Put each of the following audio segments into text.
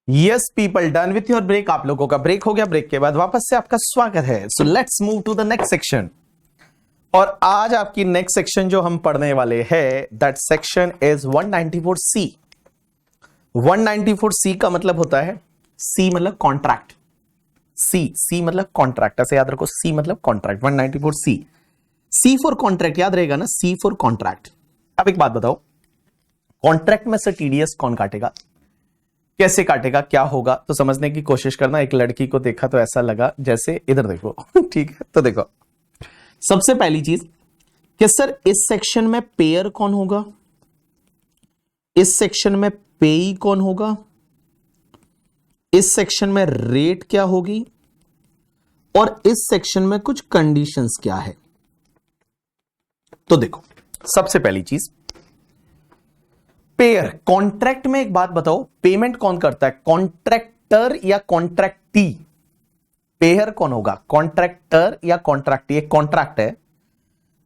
Yes people, done with your break. आप लोगों का ब्रेक हो गया। ब्रेक के बाद वापस से आपका स्वागत है। So let's move to the next section. और आज आपकी नेक्स्ट सेक्शन जो हम पढ़ने वाले हैं, that section is 194C। 194C का मतलब होता है, सी मतलब कॉन्ट्रैक्ट, सी मतलब कॉन्ट्रैक्ट, ऐसे याद रखो, सी मतलब contract. 194C, C for contract, याद रहेगा ना, सी फॉर कॉन्ट्रैक्ट। अब एक बात बताओ, कॉन्ट्रैक्ट में से टीडीएस कौन काटेगा, कैसे काटेगा, क्या होगा, तो समझने की कोशिश करना। एक लड़की को देखा तो ऐसा लगा जैसे, इधर देखो ठीक है, तो देखो सबसे पहली चीज कि सर इस सेक्शन में पेयर कौन होगा, इस सेक्शन में पेई कौन होगा, इस सेक्शन में रेट क्या होगी, और इस सेक्शन में कुछ कंडीशंस क्या है। तो देखो सबसे पहली चीज पेयर। कॉन्ट्रैक्ट में एक बात बताओ, पेमेंट कौन करता है, कॉन्ट्रैक्टर या कॉन्ट्रैक्टी? पेयर कौन होगा, कॉन्ट्रैक्टर या कॉन्ट्रैक्टी? एक कॉन्ट्रैक्ट है,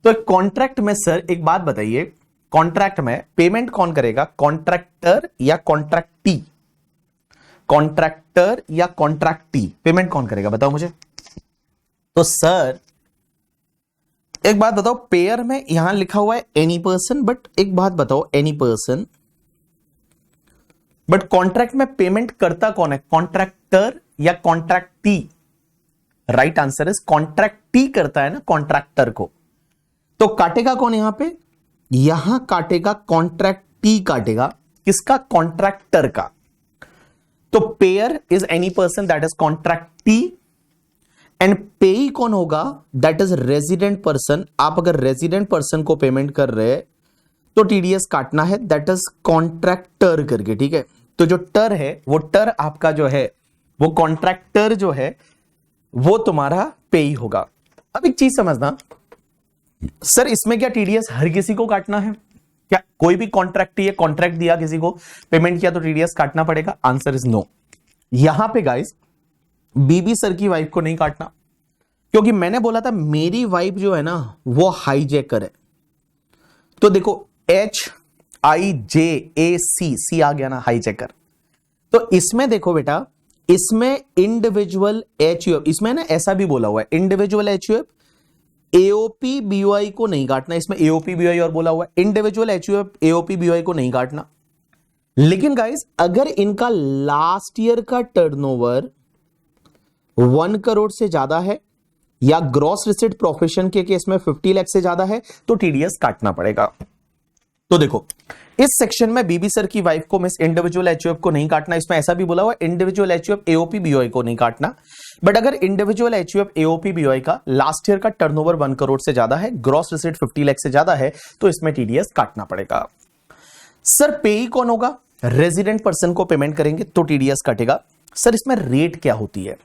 तो एक कॉन्ट्रैक्ट में सर एक बात बताइए, कॉन्ट्रैक्ट में पेमेंट कौन करेगा, कॉन्ट्रैक्टर या कॉन्ट्रैक्टी? कॉन्ट्रैक्टर या कॉन्ट्रैक्टी, पेमेंट कौन करेगा बताओ मुझे। तो सर एक बात बताओ, पेयर में यहां लिखा हुआ है एनी पर्सन, बट एक बात बताओ, एनी पर्सन, बट कॉन्ट्रैक्ट में पेमेंट करता कौन है, कॉन्ट्रैक्टर या कॉन्ट्रैक्टी? राइट आंसर इज कॉन्ट्रैक्टी करता है ना कॉन्ट्रैक्टर को। तो काटेगा कौन यहां पे, यहां काटेगा कॉन्ट्रैक्टी, काटेगा किसका, कॉन्ट्रैक्टर का। तो payer is any person, that is contractee, and payee कौन होगा, दैट इज रेजिडेंट पर्सन। आप अगर रेजिडेंट पर्सन को पेमेंट कर रहे हैं तो टीडीएस काटना है, दैट इज कॉन्ट्रैक्टर करके, ठीक है। तो जो टर है, वो टर आपका जो है, वो कॉन्ट्रैक्टर जो है वो तुम्हारा पेई होगा। अब एक चीज समझना, सर इसमें क्या टीडीएस हर किसी को काटना है क्या? कोई भी कॉन्ट्रैक्ट है, कॉन्ट्रैक्ट दिया किसी को, पेमेंट किया तो टीडीएस काटना पड़ेगा? Answer is no. यहां पे गाइस बीबी सर की वाइफ को नहीं काटना, क्योंकि मैंने बोला था मेरी वाइफ जो है ना वो हाईजैकर है। तो देखो HIJAC, सी आ गया ना, हाईजैकर। तो इसमें देखो बेटा, इसमें इंडिविजुअल HUF, इसमें ना ऐसा भी बोला हुआ है इंडिविजुअल HUF, AOP BOI को नहीं काटना। इसमें AOP BOI और बोला हुआ है, इंडिविजुअल HUF AOP BOI को नहीं काटना। लेकिन गाइस अगर इनका लास्ट ईयर का टर्नओवर 1 करोड़ से ज्यादा है, या ग्रॉस रिसिट प्रोफेशन के केस में 50 लाख से ज्यादा है, तो टीडीएस काटना पड़ेगा। तो देखो इस सेक्शन में बीबी सर की वाइफ को, मिस इंडिविजुअल HUF को नहीं काटना। इसमें ऐसा भी बोला हुआ है इंडिविजुअल HUF AOP BOI को नहीं काटना। बट अगर इंडिविजुअल HUF AOP BOI का लास्ट ईयर का टर्नओवर 1 करोड़ से ज्यादा है, ग्रॉस रिसिट 50 लाख से ज्यादा है, तो इसमें टीडीएस काटना पड़ेगा। सर पेई कौन होगा, रेजिडेंट पर्सन को पेमेंट करेंगे तो टीडीएस कटेगा। सर इसमें रेट क्या होती है,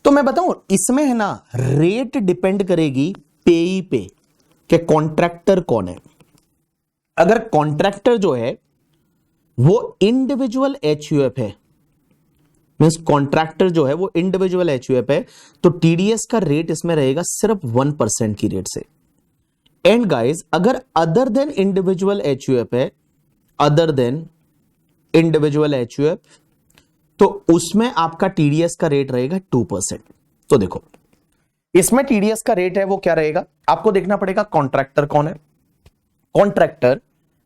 तो मैं बताऊं, इसमें है ना रेट डिपेंड करेगी पेई पे कि कॉन्ट्रैक्टर कौन है। अगर कॉन्ट्रैक्टर जो है वो इंडिविजुअल HUF है, मींस कॉन्ट्रैक्टर जो है वो इंडिविजुअल HUF है, तो टीडीएस का रेट इसमें रहेगा सिर्फ 1% की रेट से। एंड गाइस अगर अदर देन इंडिविजुअल HUF है, अदर देन इंडिविजुअल HUF, तो उसमें आपका टीडीएस का रेट रहेगा 2%। तो देखो इसमें टीडीएस का रेट है वो क्या रहेगा, आपको देखना पड़ेगा कॉन्ट्रैक्टर कौन है। कॉन्ट्रैक्टर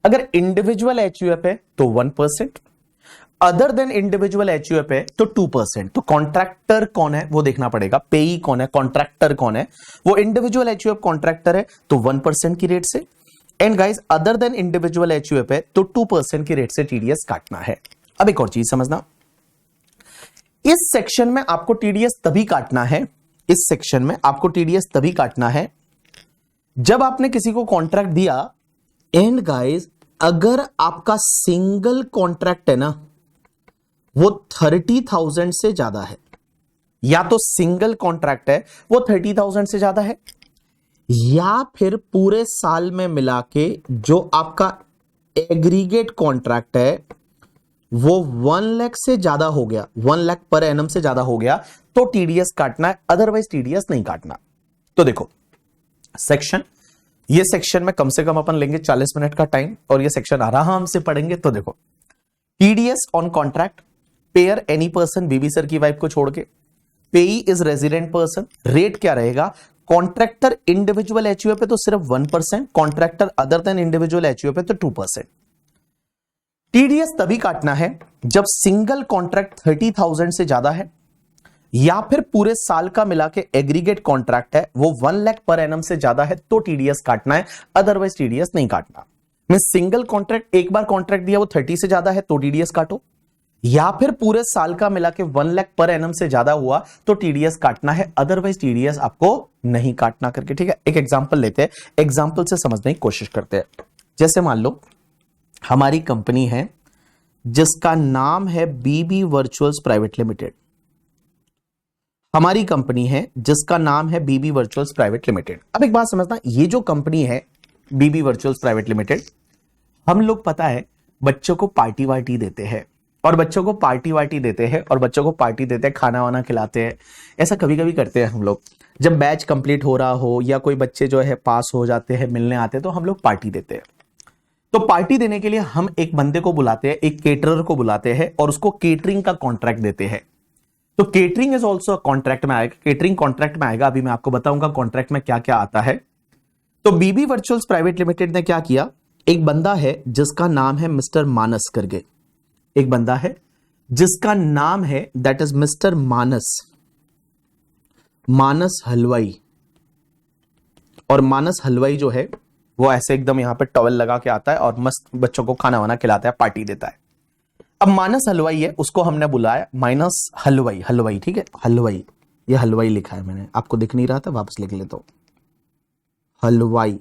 अगर इंडिविजुअल HUF है तो 1%, अदर देन इंडिविजुअल HUF है तो 2%। तो कॉन्ट्रैक्टर कौन है वो देखना पड़ेगा, पेई कौन है, कॉन्ट्रैक्टर कौन है, वो इंडिविजुअल HUF कॉन्ट्रैक्टर है तो 1% की रेट से, and guys other than individual HUF है तो 2% की रेट से टीडीएस काटना है। अब एक और चीज समझना, इस सेक्शन में आपको टीडीएस तभी काटना है, इस सेक्शन में आपको टीडीएस तभी काटना है जब आपने किसी को कॉन्ट्रैक्ट दिया, एंड गाइस अगर आपका सिंगल कॉन्ट्रैक्ट है ना वो 30,000 से ज्यादा है, या तो सिंगल कॉन्ट्रैक्ट है वो 30,000 से ज्यादा है, या फिर पूरे साल में मिला के जो आपका एग्रीगेट कॉन्ट्रैक्ट है वो 1 लाख से ज्यादा हो गया, 1 लाख पर एनम से ज्यादा हो गया, तो टीडीएस काटना है, अदरवाइज टीडीएस नहीं काटना। तो देखो सेक्शन, ये सेक्शन में कम से कम अपन लेंगे 40 मिनट का टाइम, और ये सेक्शन आराम से पढ़ेंगे। तो देखो TDS on contract, payer any person, BB sir की वाइफ को छोड़ के। पेई इज रेजिडेंट पर्सन। रेट क्या रहेगा? कॉन्ट्रैक्टर इंडिविजुअल एचयूए पे तो सिर्फ 1%, कॉन्ट्रैक्टर अदर देन इंडिविजुअल एचयूए पे तो 2%। टीडीएस तभी काटना है जब सिंगल कॉन्ट्रैक्ट 30,000 से ज्यादा है, या फिर पूरे साल का मिला के एग्रीगेट कॉन्ट्रैक्ट है वो 1 लाख पर एनम से ज्यादा है तो टीडीएस काटना है, अदरवाइज टीडीएस नहीं काटना। मैं सिंगल कॉन्ट्रैक्ट, एक बार कॉन्ट्रैक्ट दिया वो 30 से ज्यादा है तो टीडीएस काटो, या फिर पूरे साल का मिला के 1 लाख पर एनम से ज्यादा हुआ तो टीडीएस काटना है, अदरवाइज टीडीएस आपको नहीं काटना करके। ठीक है, एक एग्जांपल लेते हैं, एग्जांपल से समझने की कोशिश करते हैं। जैसे मान लो हमारी कंपनी है जिसका नाम है बीबी वर्चुअल्स प्राइवेट लिमिटेड। हमारी कंपनी है जिसका नाम है बीबी वर्चुअल्स प्राइवेट लिमिटेड। अब एक बात समझना, ये जो कंपनी है बीबी वर्चुअल्स प्राइवेट लिमिटेड, हम लोग पता है बच्चों को पार्टी वार्टी देते हैं, और बच्चों को पार्टी वार्टी देते हैं और बच्चों को पार्टी देते हैं, खाना वाना खिलाते हैं। ऐसा कभी कभी करते हैं हम लोग, जब बैच कंप्लीट हो रहा हो या कोई बच्चे जो है पास हो जाते हैं, मिलने आते हैं, तो हम लोग पार्टी देते हैं। तो पार्टी देने के लिए हम एक बंदे को बुलाते हैं, एक केटरर को बुलाते हैं और उसको केटरिंग का कॉन्ट्रैक्ट देते हैं। तो केटरिंग इज ऑल्सो कॉन्ट्रैक्ट में आएगा, केटरिंग कॉन्ट्रैक्ट में आएगा। अभी मैं आपको बताऊंगा कॉन्ट्रैक्ट में क्या क्या आता है। तो बीबी वर्चुअल्स प्राइवेट लिमिटेड ने क्या किया, एक बंदा है जिसका नाम है मिस्टर मानस करके, एक बंदा है जिसका नाम है दैट इज मिस्टर मानस, मानस हलवाई। और मानस हलवाई जो है वो ऐसे एकदम यहां पे टॉवल लगा के आता है और मस्त बच्चों को खाना वाना खिलाता है, पार्टी देता है। अब मानस हलवाई है, उसको हमने बुलाया, माइनस हलवाई, हलवाई ठीक है, हलवाई, ये हलवाई लिखा है मैंने, आपको दिख नहीं रहा था, वापस लिख लेता हूं, हलवाई।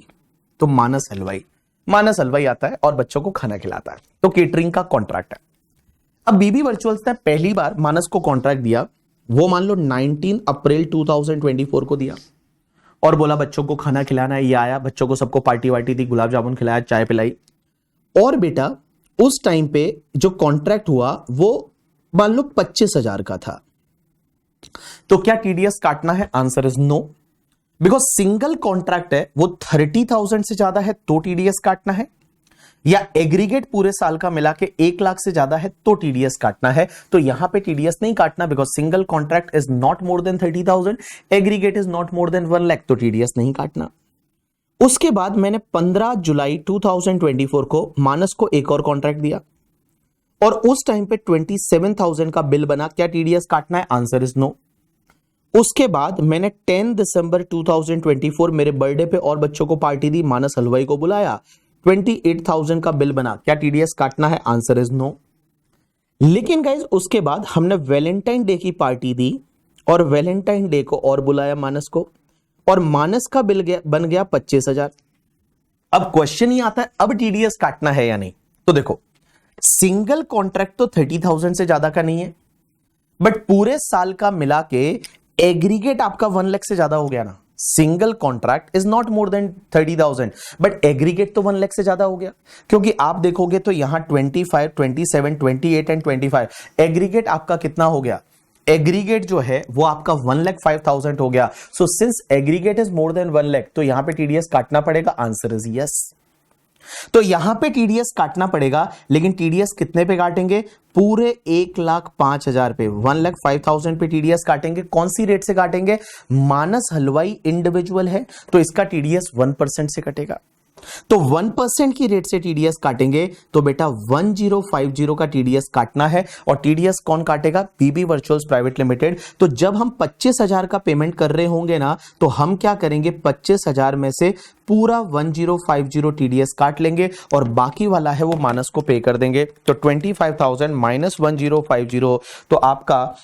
तो मानस हलवाई, मानस हलवाई आता है और बच्चों को खाना खिलाता है। तो केटरिंग का कॉन्ट्रैक्ट है। अब बीबी वर्चुअल्स ने पहली बार मानस को कॉन्ट्रैक्ट दिया, वो मान लो 19 अप्रैल 2024 को दिया, और बोला बच्चों को खाना खिलाना है। ये आया, बच्चों को सबको पार्टी वार्टी दी, गुलाब जामुन खिलाया, चाय पिलाई। और बेटा उस टाइम पे जो कॉन्ट्रैक्ट हुआ वो मान लो 25,000 का था। तो क्या टीडीएस काटना है? Answer is no, because single contract है, वो 30,000 से ज्यादा है तो टीडीएस काटना है, या एग्रीगेट पूरे साल का मिला के 1 लाख से ज्यादा है तो टीडीएस काटना है। तो यहां पे टीडीएस नहीं काटना, because single contract is not more then 30,000, aggregate is not more then 1 lakh, तो टीडीएस नहीं काटना। उसके बाद मैंने 15 जुलाई 2024 को मानस को एक और कॉन्ट्रैक्ट दिया, और उस टाइम पे 27,000 का बिल बना, क्या टीडीएस काटना है? Answer is no. उसके बाद मैंने 10 दिसंबर 2024 मेरे बर्थडे पे और बच्चों को पार्टी दी, मानस हलवाई को बुलाया, 28,000 का बिल बना, क्या टीडीएस काटना है? Answer is no. लेकिन गाइज उसके बाद हमने वैलेंटाइन डे की पार्टी दी और वैलेंटाइन डे को और बुलाया मानस को, और मानस का बिल बन गया 25,000। अब क्वेश्चन ही आता है अब टीडीएस काटना है या नहीं। तो देखो सिंगल कॉन्ट्रैक्ट तो 30,000 से ज्यादा का नहीं है, बट पूरे साल का मिला के एग्रीगेट आपका 1 लाख से ज्यादा हो गया ना। Single contract is not more then 30,000, but aggregate तो 1 लाख से ज्यादा हो गया, क्योंकि आप देखोगे तो यहां 25, 27, 28 एंड 25 एग्रीगेट आपका कितना हो गया? एग्रीगेट जो है वो आपका 1,05,000 हो गया। So since aggregate is more then 1 lakh, तो यहां पे टीडीएस काटना पड़ेगा। Answer is yes. तो यहां पे टीडीएस काटना पड़ेगा, लेकिन टीडीएस कितने पे काटेंगे? पूरे 1,05,000 पे, 1,05,000 पे टीडीएस काटेंगे। कौन सी रेट से काटेंगे? मानस हलवाई इंडिविजुअल है तो इसका टीडीएस 1% से कटेगा। तो 1% की रेट से टीडीएस काटेंगे, तो बेटा 1050 का टीडीएस काटना है। और टीडीएस कौन काटेगा? बीबी वर्चुअल्स प्राइवेट लिमिटेड। तो जब हम 25,000 का पेमेंट कर रहे होंगे ना, तो हम क्या करेंगे? 25,000 में से पूरा 1050 टीडीएस काट लेंगे और बाकी वाला है वो मानस को पे कर देंगे। तो 25,000 माइनस 1050, तो आपका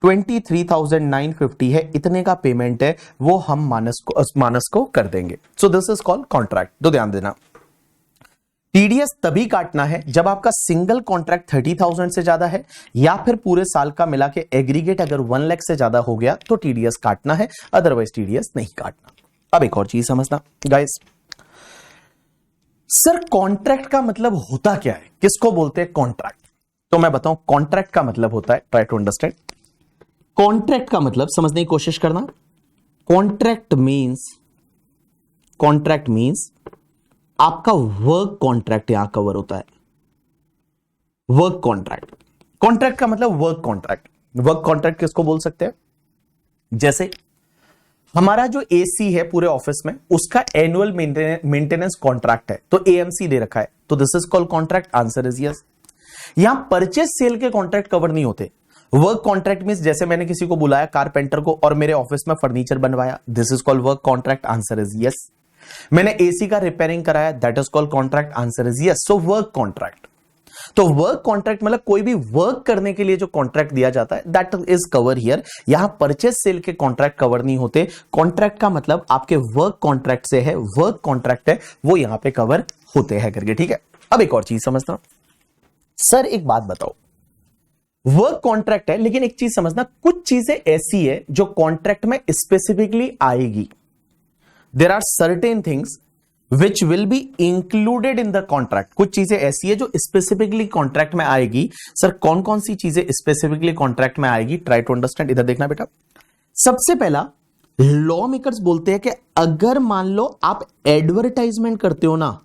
23,950 है, इतने का पेमेंट है वो हम मानस को कर देंगे। So this is called contract. तो ध्यान देना, टीडीएस तभी काटना है जब आपका सिंगल कॉन्ट्रैक्ट 30,000 से ज्यादा है, या फिर पूरे साल का मिला के एग्रीगेट अगर 1 लाख से ज्यादा हो गया तो टीडीएस काटना है, अदरवाइज टीडीएस नहीं काटना। अब एक और चीज समझना गाइस, सर कॉन्ट्रैक्ट का मतलब होता क्या है? किसको बोलते हैं कॉन्ट्रैक्ट? तो मैं बताऊं, कॉन्ट्रैक्ट का मतलब होता है, ट्राई टू अंडरस्टैंड। कॉन्ट्रैक्ट का मतलब समझने की कोशिश करना। कॉन्ट्रैक्ट मींस आपका वर्क कॉन्ट्रैक्ट यहां कवर होता है। वर्क कॉन्ट्रैक्ट कॉन्ट्रैक्ट का मतलब वर्क कॉन्ट्रैक्ट। वर्क कॉन्ट्रैक्ट किसको बोल सकते हैं? जैसे हमारा जो एसी है पूरे ऑफिस में, उसका एनुअल मेंटेनेंस कॉन्ट्रैक्ट है, तो एएमसी दे रखा है, तो this is called contract. Answer is yes. यहां परचेस सेल के कॉन्ट्रैक्ट कवर नहीं होते। वर्क कॉन्ट्रैक्ट मींस जैसे मैंने किसी को बुलाया कारपेंटर को और मेरे ऑफिस में फर्नीचर बनवाया, this is called work contract. Answer is yes. मैंने एसी का रिपेयरिंग कराया, that is called contract. Answer is yes. So work contract. तो वर्क कॉन्ट्रैक्ट मतलब कोई भी वर्क करने के लिए जो कॉन्ट्रैक्ट दिया जाता है, दैट इज कवर हियर। यहां परचेस सेल के कॉन्ट्रैक्ट कवर नहीं होते। कॉन्ट्रैक्ट का मतलब आपके वर्क कॉन्ट्रैक्ट से है, वर्क कॉन्ट्रैक्ट है वो यहां पे कवर होते हैं करके, ठीक है। अब एक और चीज समझना, सर एक बात बताओ, वर्क कॉन्ट्रैक्ट है लेकिन एक चीज समझना, कुछ चीजें ऐसी है जो कॉन्ट्रैक्ट में स्पेसिफिकली आएगी। There are certain things which will be included in the contract. कुछ चीजें ऐसी है जो स्पेसिफिकली कॉन्ट्रैक्ट में आएगी। सर कौन कौन सी चीजें स्पेसिफिकली कॉन्ट्रैक्ट में आएगी? Try to understand. इधर देखना बेटा, सबसे पहला लॉ मेकर्स बोलते हैं कि अगर मान लो आप एडवर्टाइजमेंट करते हो ना,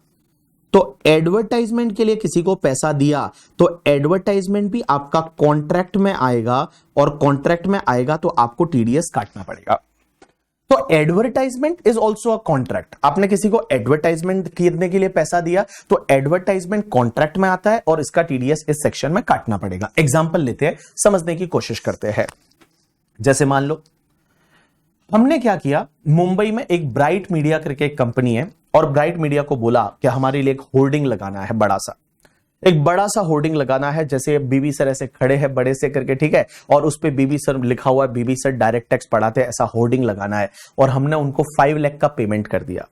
तो एडवर्टाइजमेंट के लिए किसी को पैसा दिया तो एडवर्टाइजमेंट भी आपका कॉन्ट्रैक्ट में आएगा, और कॉन्ट्रैक्ट में आएगा तो आपको टीडीएस काटना पड़ेगा। तो advertisement is also a contract. आपने किसी को एडवर्टाइजमेंट करने के लिए पैसा दिया तो एडवर्टाइजमेंट कॉन्ट्रैक्ट में आता है और इसका टीडीएस इस सेक्शन में काटना पड़ेगा। एग्जांपल लेते हैं, समझने की कोशिश करते हैं। जैसे मान लो हमने क्या किया, मुंबई में एक ब्राइट मीडिया करके एक कंपनी है, और ब्राइट मीडिया को बोला कि हमारे लिए एक होर्डिंग लगाना है, एक बड़ा सा होर्डिंग लगाना है, जैसे बीबी सर ऐसे खड़े हैं बड़े से करके, ठीक है, और उस पे बीबी सर लिखा हुआ है, बीबी सर डायरेक्ट टैक्स पढ़ाते हैं, ऐसा होर्डिंग लगाना है, और हमने उनको 5 लाख का पेमेंट कर दिया।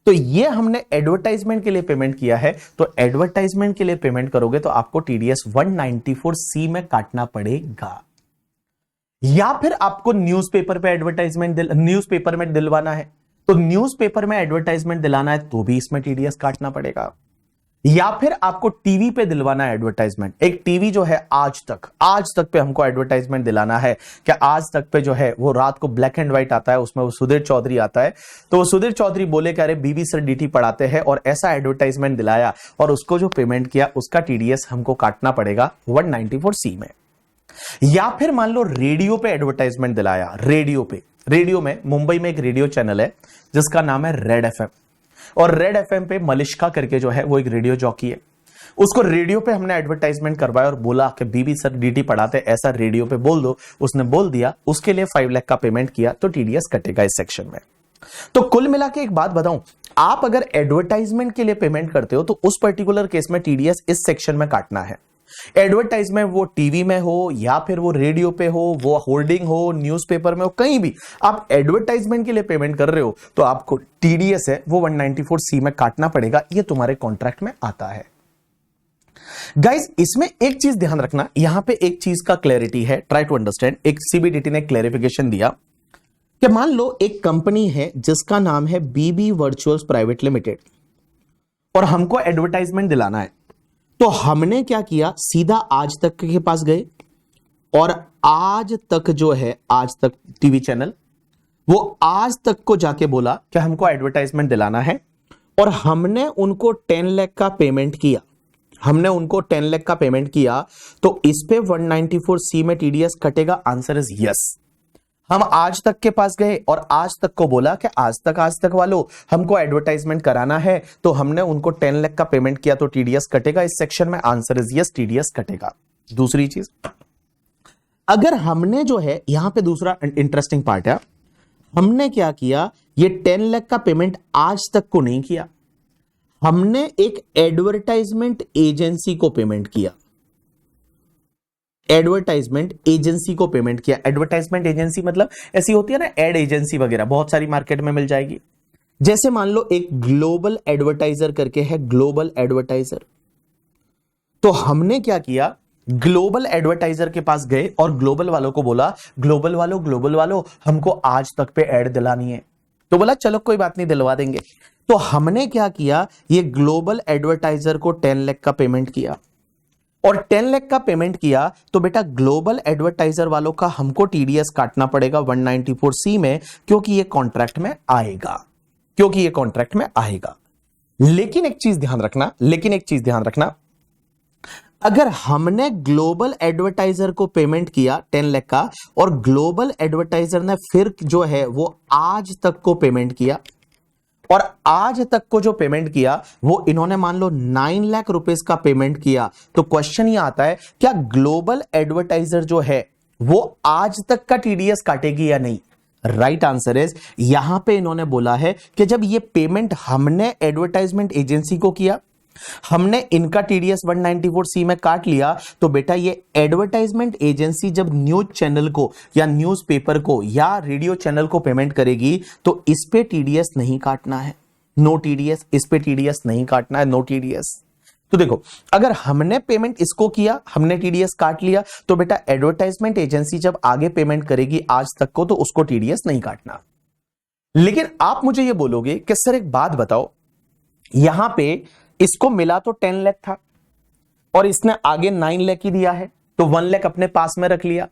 तो ये हमने एडवर्टाइजमेंट के लिए पेमेंट किया है, तो एडवर्टाइजमेंट के लिए पेमेंट करोगे तो आपको टीडीएस 194C में काटना पड़ेगा। या फिर आपको न्यूज़पेपर पे एडवर्टाइजमेंट न्यूज़पेपर में दिलवाना है, तो न्यूज़पेपर में एडवर्टाइजमेंट दिलाना है तो भी इसमें टीडीएस काटना पड़ेगा। या फिर आपको टीवी पे दिलवाना है एडवर्टाइजमेंट, एक टीवी जो है आज तक पे हमको एडवर्टाइजमेंट दिलाना है कि आज तक पे जो है वो रात को ब्लैक एंड व्हाइट आता है, उसमें वो सुधीर चौधरी आता है, तो वो सुधीर चौधरी बोले कि अरे बीबी सर डीटी पढ़ाते हैं, और ऐसा एडवर्टाइजमेंट दिलाया और उसको जो पेमेंट किया उसका टीडीएस हमको काटना पड़ेगा 194C में। या फिर मान लो रेडियो पे एडवर्टाइजमेंट दिलाया, रेडियो में मुंबई में एक रेडियो चैनल है जिसका नाम है रेड एफएम, और रेड एफएम पे मलिश्का करके जो है वो एक रेडियो जॉकी है, उसको रेडियो पे हमने एडवर्टाइजमेंट करवाया और बोला कि बीबी सर डीटी पढ़ाते ऐसा रेडियो पे बोल दो, उसने बोल दिया, उसके लिए 5 लाख का पेमेंट किया तो टीडीएस कटेगा इस सेक्शन में। तो कुल मिला के एक बात बताऊं, आप अगर एडवर्टाइजमेंट के लिए पेमेंट करते हो तो उस पर्टिकुलर केस में टीडीएस इस सेक्शन में काटना है। एडवर्टाइजमेंट वो टीवी में हो या फिर वो रेडियो पे हो, वो होर्डिंग हो, न्यूज़पेपर में हो, कहीं भी आप एडवर्टाइजमेंट के लिए पेमेंट कर रहे हो तो आपको टीडीएस है वो 194C में काटना पड़ेगा। ये तुम्हारे कॉन्ट्रैक्ट में आता है। गाइस इसमें एक चीज ध्यान रखना, यहां पे एक चीज का क्लैरिटी है, ट्राई टू अंडरस्टैंड। एक सीबीडीटी ने क्लैरिफिकेशन दिया कि मान लो एक कंपनी है जिसका नाम है बीबी वर्चुअल्स प्राइवेट लिमिटेड, और हमको एडवर्टाइजमेंट दिलाना है, तो हमने क्या किया, सीधा आज तक के पास गए, और आज तक जो है, आज तक टीवी चैनल, वो आज तक को जाके बोला कि हमको एडवर्टाइजमेंट दिलाना है, और हमने उनको 10 लाख का पेमेंट किया, तो इस पे 194C में टीडीएस कटेगा। Answer is yes. हम आज तक के पास गए और आज तक को बोला कि आज तक वालों हमको एडवर्टाइजमेंट कराना है, तो हमने उनको 10 लाख का पेमेंट किया तो टीडीएस कटेगा इस सेक्शन में। आंसर इज यस, टीडीएस कटेगा। दूसरी चीज, अगर हमने जो है यहां पे दूसरा इंटरेस्टिंग पार्ट है, हमने क्या किया, ये 10 लाख का पेमेंट आज तक को नहीं किया, हमने एक एडवर्टाइजमेंट एजेंसी को पेमेंट किया, एडवर्टाइजमेंट एजेंसी मतलब ऐसी होती है ना एड एजेंसी वगैरह, बहुत सारी मार्केट में मिल जाएगी। जैसे मान लो एक ग्लोबल एडवर्टाइजर करके है, ग्लोबल एडवर्टाइजर, तो हमने क्या किया, ग्लोबल एडवर्टाइजर के पास गए और ग्लोबल वालों को बोला, ग्लोबल वालों हमको आज तक पे एड दिलानी है, तो बोला चलो कोई बात नहीं दिलवा देंगे। तो हमने क्या किया, ये ग्लोबल एडवर्टाइजर को 10 लाख का पेमेंट किया, और 10 लाख का पेमेंट किया तो बेटा ग्लोबल एडवर्टाइजर वालों का हमको टीडीएस काटना पड़ेगा 194C में, क्योंकि ये कॉन्ट्रैक्ट में आएगा। लेकिन एक चीज ध्यान रखना, अगर हमने ग्लोबल एडवर्टाइजर को पेमेंट किया 10 लाख का और ग्लोबल एडवर्टाइजर ने फिर जो है वो आज तक को पेमेंट किया और आज तक को जो पेमेंट किया वो इन्होंने मान लो 9 लाख रुपीस का पेमेंट किया, तो क्वेश्चन ये आता है क्या ग्लोबल एडवर्टाइजर जो है वो आज तक का टीडीएस काटेगी या नहीं? राइट आंसर इज, यहां पे इन्होंने बोला है कि जब ये पेमेंट हमने एडवर्टाइजमेंट एजेंसी को किया, हमने इनका टीडीएस 194C में काट लिया, तो बेटा ये एडवर्टाइजमेंट एजेंसी जब न्यूज चैनल को या न्यूज़पेपर को या रेडियो चैनल को पेमेंट करेगी तो इस पे टीडीएस नहीं काटना है, नो टीडीएस, इस पे टीडीएस नहीं काटना है, नो टीडीएस। तो देखो अगर हमने पेमेंट इसको किया, हमने टीडीएस काट लिया, तो बेटा एडवर्टाइजमेंट एजेंसी जब आगे पेमेंट करेगी आज तक को तो उसको टीडीएस नहीं काटना। लेकिन आप मुझे ये बोलोगे कि सर एक बात बताओ, यहां पे इसको मिला तो 10 लाख था और इसने आगे 9 लाख ही दिया है, तो 1 लाख अपने पास में रख लिया,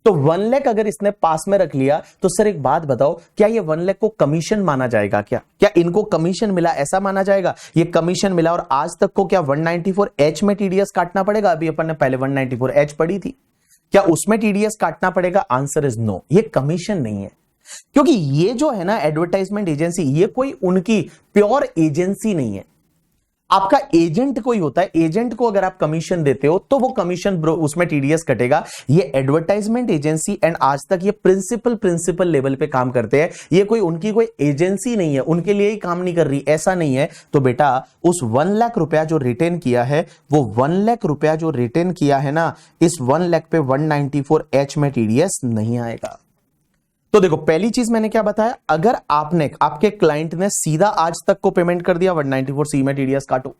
तो 1 लाख अगर इसने पास में रख लिया तो सर एक बात बताओ, क्या ये 1 लाख को कमीशन माना जाएगा? क्या इनको कमीशन मिला ऐसा माना जाएगा? ये कमीशन मिला और आज तक को क्या 194H में टीडीएस काटना पड़ेगा? अभी अपन ने पहले 194H पढ़ी थी, क्या उसमें टीडीएस काटना पड़ेगा? आंसर इज नो, ये कमीशन नहीं है, क्योंकि ये जो है ना एडवर्टाइजमेंट एजेंसी, ये कोई उनकी प्योर एजेंसी नहीं है, आपका एजेंट कोई होता है, एजेंट को अगर आप कमीशन देते हो तो वो कमीशन उसमें टीडीएस कटेगा। ये एडवर्टाइजमेंट एजेंसी एंड आज तक ये प्रिंसिपल लेवल पे काम करते हैं, ये कोई उनकी कोई एजेंसी नहीं है, उनके लिए ही काम नहीं कर रही, ऐसा नहीं है। तो बेटा उस 1 लाख रुपया जो रिटेन किया है, वो 1 लाख रुपया जो रिटेन किया है ना, इस 1 लाख पे 194H में टीडीएस नहीं आएगा। तो देखो पहली चीज मैंने क्या बताया, अगर आपके क्लाइंट ने सीधा आज तक को पेमेंट कर दिया 194C में टीडीएस काटो।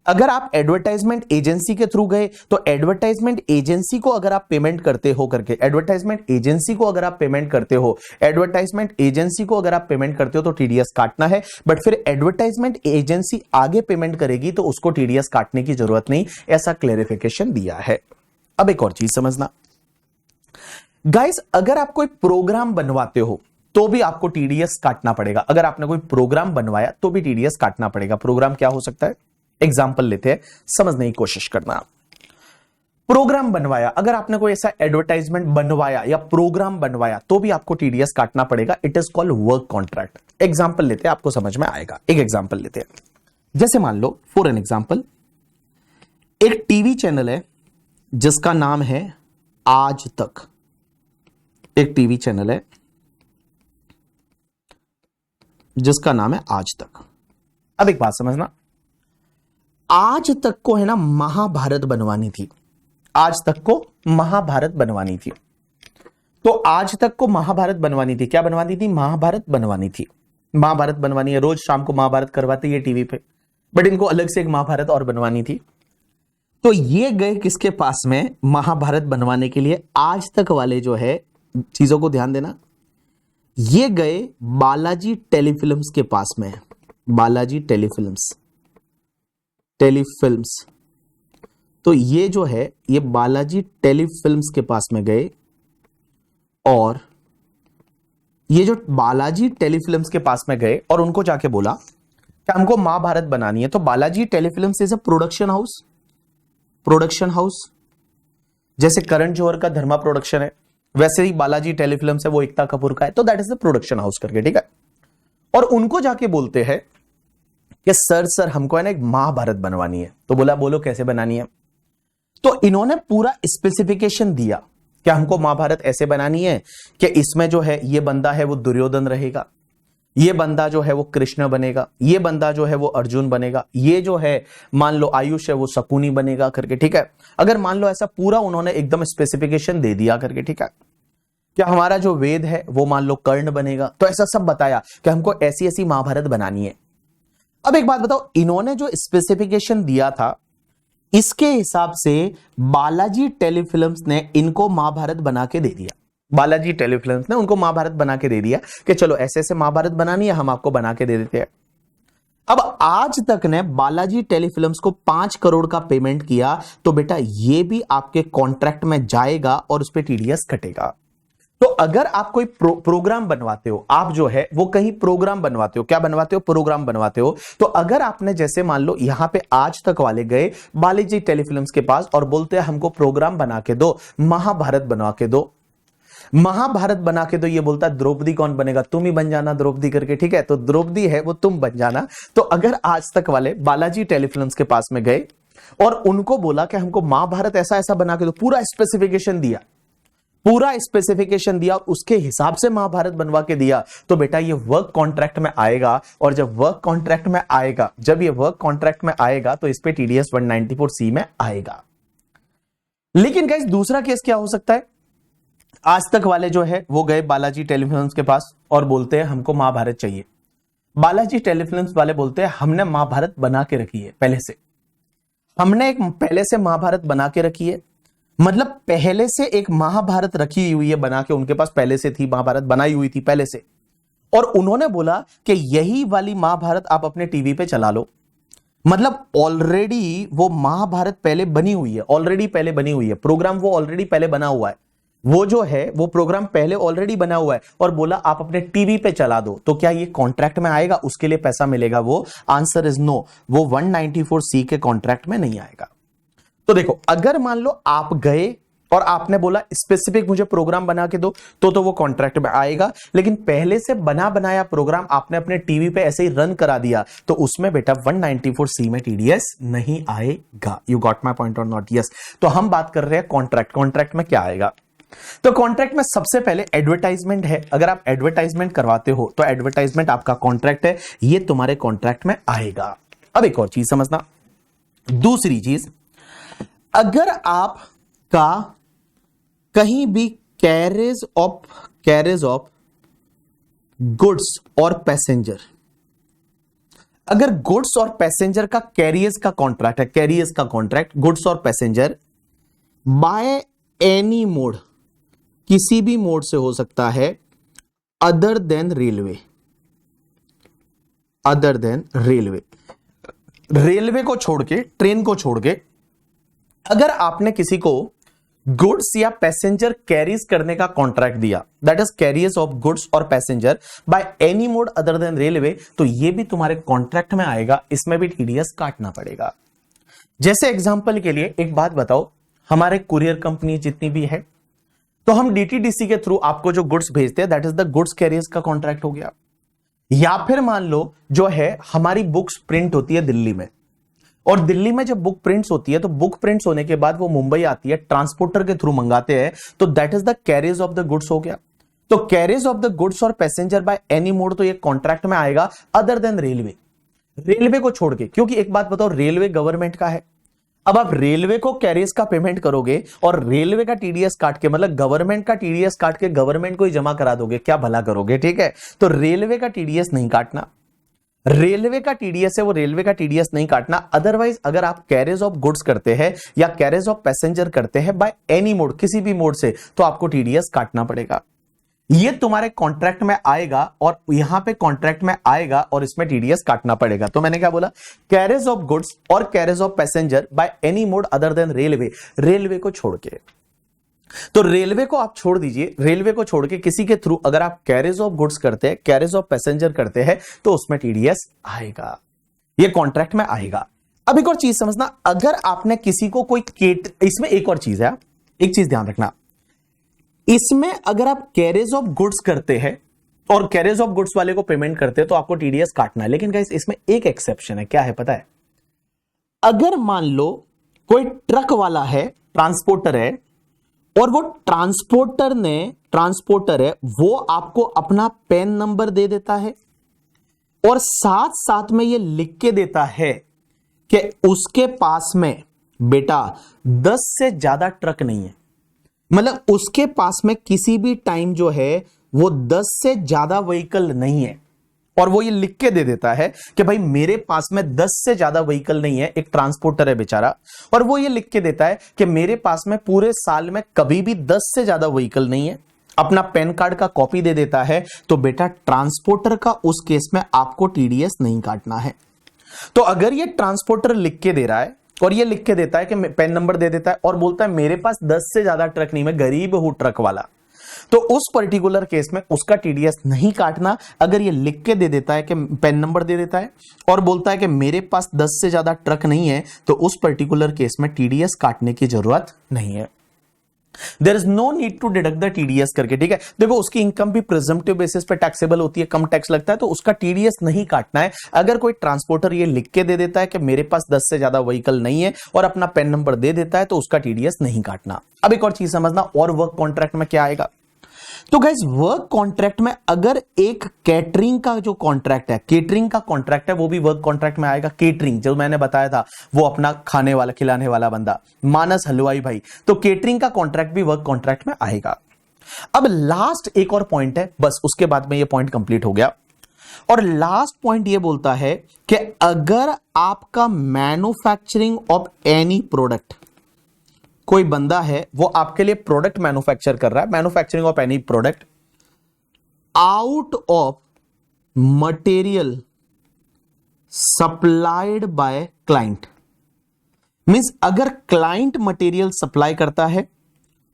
अगर आप एडवर्टाइजमेंट एजेंसी के थ्रू गए तो एडवर्टाइजमेंट एजेंसी को अगर आप पेमेंट करते हो करके, एडवर्टाइजमेंट एजेंसी को अगर आप पेमेंट करते हो, एडवर्टाइजमेंट एजेंसी को अगर आप पेमेंट करते हो तो टीडीएस काटना है, बट फिर एडवर्टाइजमेंट एजेंसी आगे पेमेंट करेगी तो उसको टीडीएस काटने की जरूरत नहीं, ऐसा क्लेरिफिकेशन दिया है। अब एक और चीज समझना गाइस, अगर आप कोई प्रोग्राम बनवाते हो तो भी आपको टीडीएस काटना पड़ेगा। अगर आपने कोई प्रोग्राम बनवाया तो भी टीडीएस काटना पड़ेगा। प्रोग्राम क्या हो सकता है, एग्जांपल लेते हैं, समझने की कोशिश करना। प्रोग्राम बनवाया, अगर आपने कोई ऐसा एडवर्टाइजमेंट बनवाया या प्रोग्राम बनवाया तो भी आपको टीडीएस काटना पड़ेगा। It is called work contract. Example लेते हैं, आपको समझ में आएगा। एक एग्जांपल लेते हैं, जैसे मान लो फॉर एन एग्जांपल एक टीवी चैनल है जिसका नाम है आज तक। एक टीवी चैनल है जिसका नाम है आज तक। अब एक बात समझना, आज तक को है ना महाभारत बनवानी थी, आज तक को महाभारत बनवानी थी। तो आज तक को महाभारत बनवानी थी, क्या बनवानी थी? महाभारत बनवानी थी। महाभारत बनवानी है, रोज शाम को महाभारत करवाते हैं टीवी पे, बट इनको अलग से एक महाभारत और बनवानी थी। तो ये गए किसके पास में महाभारत बनवाने के लिए? आज तक वाले जो है, चीजों को ध्यान देना, ये गए बालाजी टेलीफिल्म्स के पास में। बालाजी टेलीफिल्म्स तो ये जो है ये बालाजी टेलीफिल्म्स के पास में गए और ये जो बालाजी टेलीफिल्म्स के पास में गए और उनको जाके बोला कि हमको महाभारत बनानी है। तो Balaji telefilms is a production house, जैसे करण जौहर का धर्मा प्रोडक्शन है, वैसे ही बालाजी टेलीफिल्म्स है वो एकता कपूर का है, तो that is the production house करके, ठीक है। और उनको जाके बोलते हैं कि सर हमको है ना एक महाभारत बनवानी है। तो बोला बोलो कैसे बनानी है। तो इन्होंने पूरा स्पेसिफिकेशन दिया कि हमको महाभारत ऐसे बनानी है कि इसमें जो है ये बंदा है वो दुर्योधन रहेगा, ये बंदा जो है वो कृष्ण बनेगा, ये बंदा जो है वो अर्जुन बनेगा, ये जो है मान लो आयुष है वो शकुनी बनेगा करके, ठीक है। अगर मान लो ऐसा पूरा उन्होंने एकदम स्पेसिफिकेशन दे दिया करके, ठीक है। क्या हमारा जो वेद है वो मान लो कर्ण बनेगा, तो ऐसा सब बताया कि हमको ऐसी ऐसी महाभारत बनानी है। अब एक बात बताओ, इन्होंने जो स्पेसिफिकेशन दिया था इसके हिसाब से बालाजी टेलीफिल्म्स ने इनको महाभारत बना के दे दिया। बालाजी टेलीफिल्म्स ने उनको महाभारत बना के दे दिया कि चलो ऐसे ऐसे महाभारत बनानी है, हम आपको बना के दे देते हैं। अब आज तक ने बालाजी टेलीफिल्म्स को 5 करोड़ का पेमेंट किया, तो बेटा ये भी आपके कॉन्ट्रैक्ट में जाएगा और उस पर टीडीएस कटेगा। तो अगर आप कोई प्रोग्राम बनवाते हो, आप जो है वो कहीं प्रोग्राम बनवाते हो, क्या बनवाते हो, प्रोग्राम बनवाते हो, तो अगर आपने जैसे मान लो यहां पे आज तक वाले गए बालाजी टेलीफिल्म्स के पास और बोलते हैं हमको प्रोग्राम बना के दो, महाभारत बनवा के दो, महाभारत बना के दो, ये बोलता है द्रौपदी कौन बनेगा, तुम ही बन जाना द्रौपदी करके, ठीक है, तो द्रौपदी है वो तुम बन जाना। तो अगर आज तक वाले बालाजी टेलीफिल्म्स के पास में गए और उनको बोला कि हमको महाभारत ऐसा ऐसा बना के दो, पूरा स्पेसिफिकेशन दिया, पूरा स्पेसिफिकेशन दिया, उसके हिसाब से महाभारत बनवा के दिया, तो बेटा ये वर्क कॉन्ट्रैक्ट में आएगा। और जब वर्क कॉन्ट्रैक्ट में आएगा, जब ये वर्क कॉन्ट्रैक्ट में आएगा तो इस पे टीडीएस 194C में आएगा। लेकिन गाइस दूसरा केस क्या हो सकता है, आज तक वाले जो है वो गए बालाजी टेलीफिल्म्स के पास और बोलते हैं हमको महाभारत चाहिए। बालाजी टेलीफिल्म्स वाले बोलते हैं हमने महाभारत बना के रखी है पहले से, हमने एक पहले से महाभारत बना के रखी है, मतलब पहले से एक महाभारत रखी हुई है बना के, उनके पास पहले से थी, महाभारत बनाई हुई थी पहले से, और उन्होंने बोला कि यही वाली महाभारत आप अपने टीवी पे चला लो। मतलब ऑलरेडी वो महाभारत पहले बनी हुई है, ऑलरेडी पहले बनी हुई है, प्रोग्राम वो ऑलरेडी पहले बना हुआ है, वो जो है वो प्रोग्राम पहले ऑलरेडी बना हुआ है, और बोला आप अपने टीवी पे चला दो, तो क्या ये कॉन्ट्रैक्ट में आएगा, उसके लिए पैसा मिलेगा? वो आंसर इज नो, वो 194C के कॉन्ट्रैक्ट में नहीं आएगा। तो देखो अगर मान लो आप गए और आपने बोला स्पेसिफिक मुझे प्रोग्राम बना के दो, तो वो कॉन्ट्रैक्ट में आएगा। लेकिन पहले से बना बनाया प्रोग्राम आपने अपने टीवी पे ऐसे ही रन करा दिया, तो उसमें बेटा 194C में टीडीएस नहीं आएगा। यू गॉट माय पॉइंट और नॉट? यस। तो हम बात कर रहे हैं कॉन्ट्रैक्ट, कॉन्ट्रैक्ट में क्या आएगा? तो कॉन्ट्रैक्ट में सबसे पहले एडवर्टाइजमेंट है। अगर आप एडवर्टाइजमेंट करवाते हो तो एडवर्टाइजमेंट आपका कॉन्ट्रैक्ट है, ये तुम्हारे कॉन्ट्रैक्ट में आएगा। अब एक और चीज समझना, दूसरी चीज, अगर आपका कहीं भी कैरेज ऑफ गुड्स और पैसेंजर, अगर गुड्स और पैसेंजर का कैरियर्स का कॉन्ट्रैक्ट है, कैरियर्स का कॉन्ट्रैक्ट गुड्स और पैसेंजर बाय एनी मोड, किसी भी मोड से हो सकता है other than railway, other than railway, railway को छोड़ के, ट्रेन को छोड़ के, अगर आपने किसी को गुड्स या पैसेंजर कैरीज करने का कॉन्ट्रैक्ट दिया, that is carriers of goods और passenger by any mode other than railway, तो ये भी तुम्हारे कॉन्ट्रैक्ट में आएगा, इसमें भी टीडीएस काटना पड़ेगा। जैसे एग्जांपल के लिए एक बात बताओ, हमारे कुरियर कंपनी जितनी भी है, तो हम डीटीडीसी के थ्रू आपको जो गुड्स भेजते हैं that is the goods carriers का कॉन्ट्रैक्ट हो गया। या फिर मान लो जो है हमारी बुक्स प्रिंट होती है दिल्ली में, और दिल्ली में जब बुक प्रिंट्स होती है तो बुक प्रिंट्स होने के बाद वो मुंबई आती है, ट्रांसपोर्टर के थ्रू मंगाते हैं, तो that is the carriers of the goods हो गया। तो कैरियर्स ऑफ द गुड्स और पैसेंजर बाय एनी मोड, तो ये कॉन्ट्रैक्ट में आएगा अदर देन रेलवे, रेलवे को छोड़ के। क्योंकि एक बात बताओ, रेलवे गवर्नमेंट का है, अब आप रेलवे को कैरियर्स का पेमेंट करोगे और रेलवे का टीडीएस काट के, मतलब गवर्नमेंट का टीडीएस काट के गवर्नमेंट को ही जमा करा दोगे, क्या भला करोगे? ठीक है, तो रेलवे का टीडीएस नहीं काटना, रेलवे का टीडीएस है वो रेलवे का टीडीएस नहीं काटना। अदरवाइज अगर आप कैरियर्स ऑफ गुड्स करते हैं या कैरियर्स ऑफ पैसेंजर करते हैं बाय एनी मोड, किसी भी मोड से, तो आपको टीडीएस काटना पड़ेगा। ये तुम्हारे कॉन्ट्रैक्ट में आएगा और यहां पे कॉन्ट्रैक्ट में आएगा और इसमें टीडीएस काटना पड़ेगा। तो मैंने क्या बोला, कैरियर्स ऑफ गुड्स और carriers of passenger by any mode other than railway, railway को छोड़ के। तो रेलवे को आप छोड़ दीजिए, रेलवे को छोड़ के किसी के थ्रू अगर आप कैरियर्स ऑफ गुड्स करते हैं, कैरियर्स ऑफ पैसेंजर करते हैं, तो उसमें टीडीएस आएगा, ये कॉन्ट्रैक्ट में आएगा। अब एक और चीज समझना, अगर आपने किसी को कोई इसमें एक और चीज है, एक चीज ध्यान रखना, इसमें अगर आप कैरियर्स ऑफ गुड्स करते हैं और कैरियर्स ऑफ गुड्स वाले को पेमेंट करते हैं तो आपको टीडीएस काटना है। लेकिन गाइस इसमें एक एक्सेप्शन है, क्या है पता है? अगर मान लो कोई ट्रक वाला है, ट्रांसपोर्टर है, और वो ट्रांसपोर्टर है, वो आपको अपना पैन नंबर दे देता है और साथ साथ में ये लिख के देता है कि उसके पास में बेटा 10 से ज्यादा ट्रक नहीं है, मतलब उसके पास में किसी भी टाइम जो है वो 10 से ज्यादा व्हीकल नहीं है, और वो ये लिख के दे देता है कि भाई मेरे पास में 10 से ज्यादा व्हीकल नहीं है। एक ट्रांसपोर्टर है बेचारा, और वो ये लिख के देता है कि मेरे पास में पूरे साल में कभी भी 10 से ज्यादा व्हीकल नहीं है, अपना पैन कार्ड का कॉपी दे देता है, तो बेटा ट्रांसपोर्टर का उस केस में आपको टीडीएस नहीं काटना है। तो अगर ये ट्रांसपोर्टर लिख के दे रहा है और ये लिख के देता है कि पैन नंबर दे देता है और बोलता है मेरे पास 10 से ज्यादा ट्रक नहीं, मैं गरीब हूं ट्रक वाला, तो उस पर्टिकुलर केस में उसका टीडीएस नहीं काटना। अगर ये लिख के दे देता है कि पेन नंबर दे देता है और बोलता है कि मेरे पास 10 से ज्यादा ट्रक नहीं है, तो उस पर्टिकुलर केस में टीडीएस काटने की जरूरत नहीं है। There is no need to deduct the TDS करके, ठीक है। देखो उसकी इनकम भी प्रिजम्पटिव बेसिस पे टैक्सेबल होती है, कम टैक्स लगता है, तो उसका टीडीएस नहीं काटना है। अगर कोई ट्रांसपोर्टर ये लिख के दे देता है कि मेरे पास 10 से ज्यादा व्हीकल नहीं है और अपना पेन नंबर दे देता है, तो उसका टीडीएस नहीं काटना। अब एक और चीज समझना, और वर्क कॉन्ट्रैक्ट में क्या आएगा। तो गाइस वर्क कॉन्ट्रैक्ट में अगर एक कैटरिंग का जो कॉन्ट्रैक्ट है, केटरिंग का कॉन्ट्रैक्ट है, वो भी वर्क कॉन्ट्रैक्ट में आएगा। केटरिंग जो मैंने बताया था, वो अपना खाने वाला खिलाने वाला बंदा, मानस हलवाई भाई, तो केटरिंग का कॉन्ट्रैक्ट भी वर्क कॉन्ट्रैक्ट में आएगा। अब लास्ट एक और पॉइंट है, बस उसके बाद में ये पॉइंट कंप्लीट हो गया। और लास्ट पॉइंट ये बोलता है कि अगर आपका मैन्युफैक्चरिंग ऑफ एनी प्रोडक्ट, कोई बंदा है वो आपके लिए प्रोडक्ट मैन्युफैक्चर कर रहा है, manufacturing of any product out of material supplied by client, means अगर क्लाइंट मटेरियल सप्लाई करता है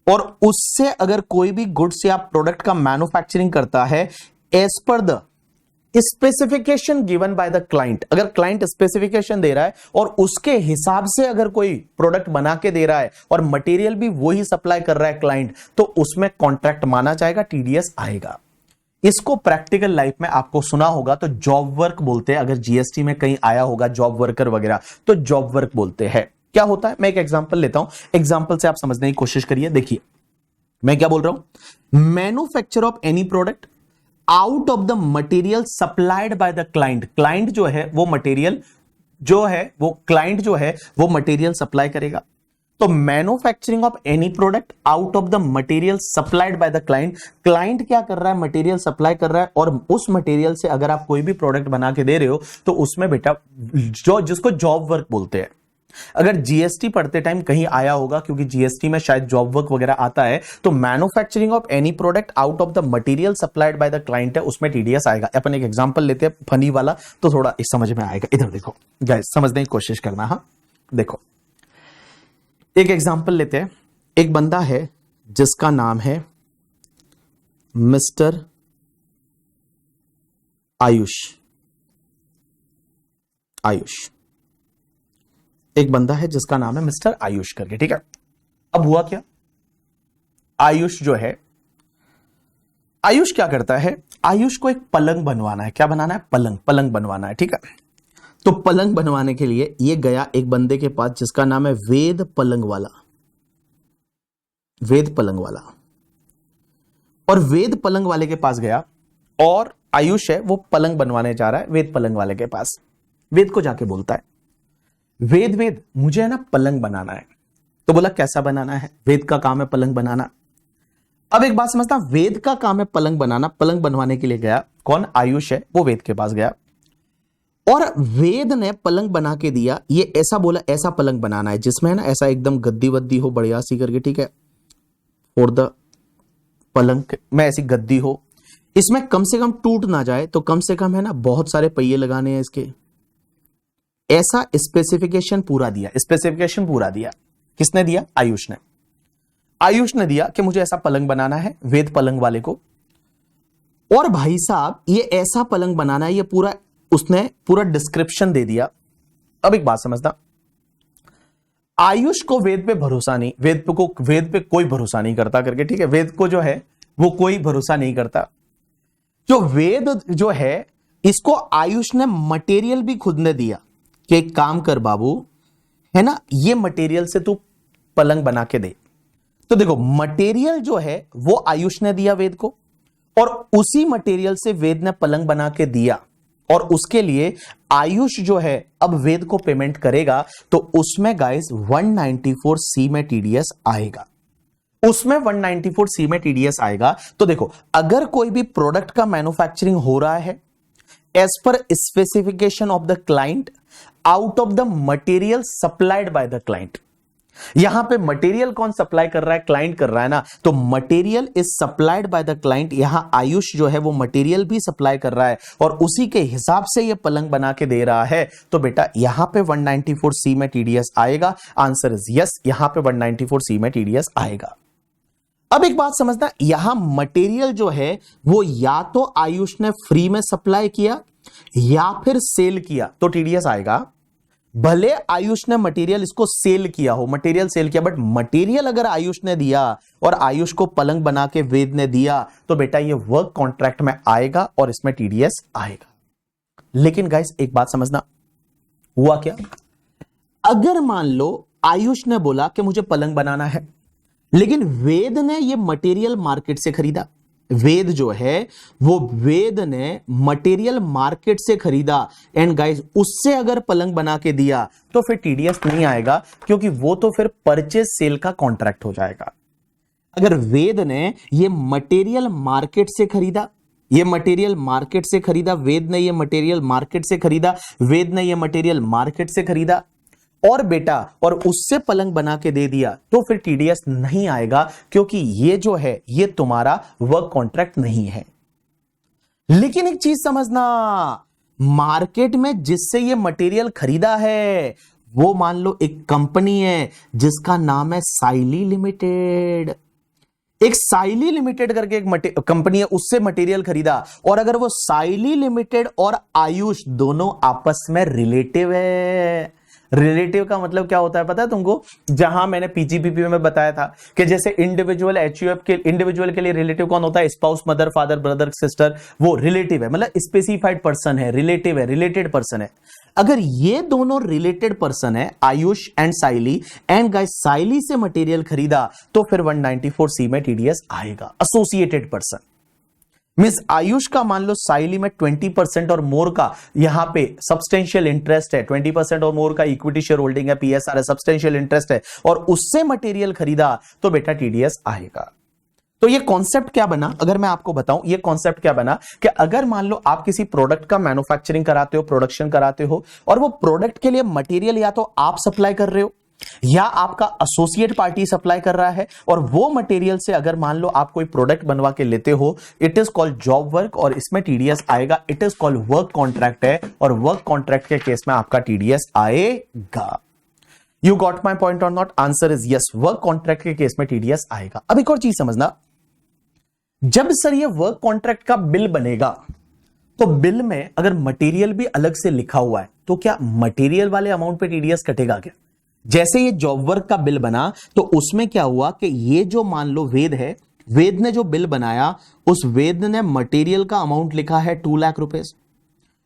और उससे अगर कोई भी गुड्स या प्रोडक्ट का मैन्युफैक्चरिंग करता है as per the specification given by the client, अगर क्लाइंट स्पेसिफिकेशन दे रहा है और उसके हिसाब से अगर कोई प्रोडक्ट बना के दे रहा है और मटेरियल भी वही सप्लाई कर रहा है क्लाइंट, तो उसमें कॉन्ट्रैक्ट माना जाएगा, टीडीएस आएगा। इसको प्रैक्टिकल लाइफ में आपको सुना होगा तो जॉब वर्क बोलते हैं। अगर जीएसटी में कहीं आया होगा जॉब वर्कर वगैरह, तो जॉब वर्क बोलते हैं। क्या होता है, मैं एक एग्जांपल लेता हूं, एग्जांपल से आप समझने की कोशिश करिए। देखिए मैं क्या बोल रहा हूं, manufacture of any product out of the material supplied by the client. Client जो है वो मटेरियल जो है वो क्लाइंट जो है वो मटेरियल सप्लाई करेगा। तो manufacturing of any product out of the material supplied by the client, client क्या कर रहा है, मटेरियल सप्लाई कर रहा है, और उस मटेरियल से अगर आप कोई भी प्रोडक्ट बना के दे रहे हो तो उसमें बेटा जो जिसको जॉब वर्क बोलते हैं। अगर जीएसटी पढ़ते टाइम कहीं आया होगा, क्योंकि जीएसटी में शायद जॉब वर्क वगैरह आता है, तो manufacturing of any product out of the material supplied by the client है, उसमें टीडीएस आएगा। अपन एक एग्जांपल लेते हैं फनी वाला, तो थोड़ा इस समझ में आएगा। इधर देखो गाइस, समझने की कोशिश करना। हाँ देखो एक एग्जांपल लेते हैं। एक बंदा है जिसका नाम है मिस्टर आयुष। एक बंदा है जिसका नाम है मिस्टर आयुष करके, ठीक है। अब हुआ क्या, आयुष जो है, आयुष क्या करता है, आयुष को एक पलंग बनवाना है। क्या बनाना है, पलंग बनवाना है, ठीक है। तो पलंग बनवाने के लिए ये गया एक बंदे के पास जिसका नाम है वेद पलंग वाला। और वेद पलंग वाले के पास गया और आयुष है वो पलंग बनवाने जा रहा है वेद पलंग वाले के पास। वेद को जाके बोलता है, वेद मुझे है ना पलंग बनाना है। तो बोला कैसा बनाना है, वेद का काम है पलंग बनाना। अब एक बात समझता, वेद का काम है पलंग बनाना। पलंग बनवाने के लिए गया कौन, आयुष है वो वेद के पास गया और वेद ने पलंग बना के दिया। ये ऐसा बोला ऐसा पलंग बनाना है जिसमें है ना ऐसा एकदम गद्दी वद्दी हो बढ़िया सी करके, ठीक है। और द पलंग में ऐसी गद्दी हो, इसमें कम से कम टूट ना जाए, तो कम से कम है ना बहुत सारे पहिए लगाने हैं इसके। ऐसा स्पेसिफिकेशन पूरा दिया। किसने दिया, आयुष ने दिया कि मुझे ऐसा पलंग बनाना है वेद पलंग वाले को। और भाई साहब ये ऐसा पलंग बनाना है, ये पूरा उसने पूरा डिस्क्रिप्शन दे दिया। अब एक बात समझना, आयुष को वेद पे भरोसा नहीं, वेद पे कोई भरोसा नहीं करता करके, ठीक है। वेद को जो है वो कोई भरोसा नहीं करता। जो वेद जो है इसको आयुष ने मटेरियल भी खुद ने दिया कि एक काम कर बाबू, है ना, ये मटेरियल से तू पलंग बना के दे। तो देखो मटेरियल जो है वो आयुष ने दिया वेद को, और उसी मटेरियल से वेद ने पलंग बना के दिया, और उसके लिए आयुष जो है अब वेद को पेमेंट करेगा। तो उसमें गाइस 194C में टीडीएस आएगा, उसमें 194C में टीडीएस आएगा। तो देखो अगर कोई भी प्रोडक्ट का मैन्युफैक्चरिंग हो रहा है as per specification of the client out of the material supplied by the client, यहां पे मटेरियल कौन सप्लाई कर रहा है, क्लाइंट कर रहा है ना, तो material is supplied by the client. यहां आयुष जो है वो मटेरियल भी सप्लाई कर रहा है और उसी के हिसाब से ये पलंग बना के दे रहा है। तो बेटा यहां पे 194C में टीडीएस आएगा। आंसर इज यस, यहां पे 194C में टीडीएस आएगा। अब एक बात समझना, यहां मटेरियल जो है वो या तो आयुष ने फ्री में सप्लाई किया या फिर सेल किया तो टीडीएस आएगा। भले आयुष ने मटेरियल इसको सेल किया हो, मटेरियल सेल किया, बट मटेरियल अगर आयुष ने दिया और आयुष को पलंग बना के वेद ने दिया तो बेटा ये वर्क कॉन्ट्रैक्ट में आएगा और इसमें टीडीएस आएगा। लेकिन गाइस एक बात समझना, हुआ क्या, अगर मान लो आयुष ने बोला कि मुझे पलंग बनाना है, लेकिन वेद ने ये मटेरियल मार्केट से खरीदा, वेद जो है वो वेद ने मटेरियल मार्केट से खरीदा एंड गाइस उससे अगर पलंग बना के दिया तो फिर टीडीएस नहीं आएगा, क्योंकि वो तो फिर परचेज सेल का कॉन्ट्रैक्ट हो जाएगा। अगर वेद ने ये मटेरियल मार्केट से खरीदा, ये मटेरियल मार्केट से खरीदा, वेद ने ये मटेरियल मार्केट से खरीदा, वेद ने ये मटेरियल मार्केट से खरीदा और बेटा और उससे पलंग बना के दे दिया तो फिर टीडीएस नहीं आएगा, क्योंकि ये जो है ये तुम्हारा वर्क कॉन्ट्रैक्ट नहीं है। लेकिन एक चीज समझना, मार्केट में जिससे ये मटेरियल खरीदा है वो मान लो एक कंपनी है जिसका नाम है साइली लिमिटेड। एक साइली लिमिटेड करके एक कंपनी है, उससे मटेरियल खरीदा और अगर वो साइली लिमिटेड और आयुष दोनों आपस में रिलेटिव है। रिलेटिव का मतलब क्या होता है पता है तुमको? जहां मैंने पीजीपीपी में बताया था कि जैसे इंडिविजुअल एचयूएफ के इंडिविजुअल के लिए रिलेटिव कौन होता है? Spouse, mother, father, brother, sister, वो रिलेटिव है, मतलब स्पेसिफाइड पर्सन है, रिलेटिव है, रिलेटेड पर्सन है। अगर ये दोनों रिलेटेड पर्सन है Ayush and Saili and guys Saili से मटेरियल खरीदा तो फिर 194C में टीडीएस आएगा। एसोसिएटेड पर्सन मींस आयुष का मान लो साइली में 20% और मोर का यहां पे सब्सटेंशियल इंटरेस्ट है, 20% और मोर का इक्विटी शेयर होल्डिंग है, पीएसआर है, सब्सटेंशियल इंटरेस्ट है और उससे मटेरियल खरीदा तो बेटा टीडीएस आएगा। तो ये कॉन्सेप्ट क्या बना, अगर मैं आपको बताऊं ये कॉन्सेप्ट क्या बना कि अगर मान लो आप किसी प्रोडक्ट का मैन्युफैक्चरिंग कराते हो, प्रोडक्शन कराते हो और वो प्रोडक्ट के लिए मटेरियल या तो आप सप्लाई कर रहे हो या आपका एसोसिएट पार्टी सप्लाई कर रहा है और वो मटेरियल से अगर मान लो आप कोई प्रोडक्ट बनवा के लेते हो, it is called job work और इसमें टीडीएस आएगा। It is called work contract है और वर्क कॉन्ट्रैक्ट के केस में आपका टीडीएस आएगा। यू गॉट माई पॉइंट और not? Answer is yes, work contract के केस में टीडीएस आएगा। अब एक और चीज समझना, जब सर ये वर्क कॉन्ट्रैक्ट का बिल बनेगा तो बिल में अगर मटेरियल भी अलग से लिखा हुआ है तो क्या मटेरियल वाले अमाउंट पे टीडीएस कटेगा क्या? जैसे ये जॉब वर्क का बिल बना तो उसमें क्या हुआ कि ये जो मान लो वेद है, वेद ने जो बिल बनाया उस वेद ने मटेरियल का अमाउंट लिखा है 2 लाख रुपए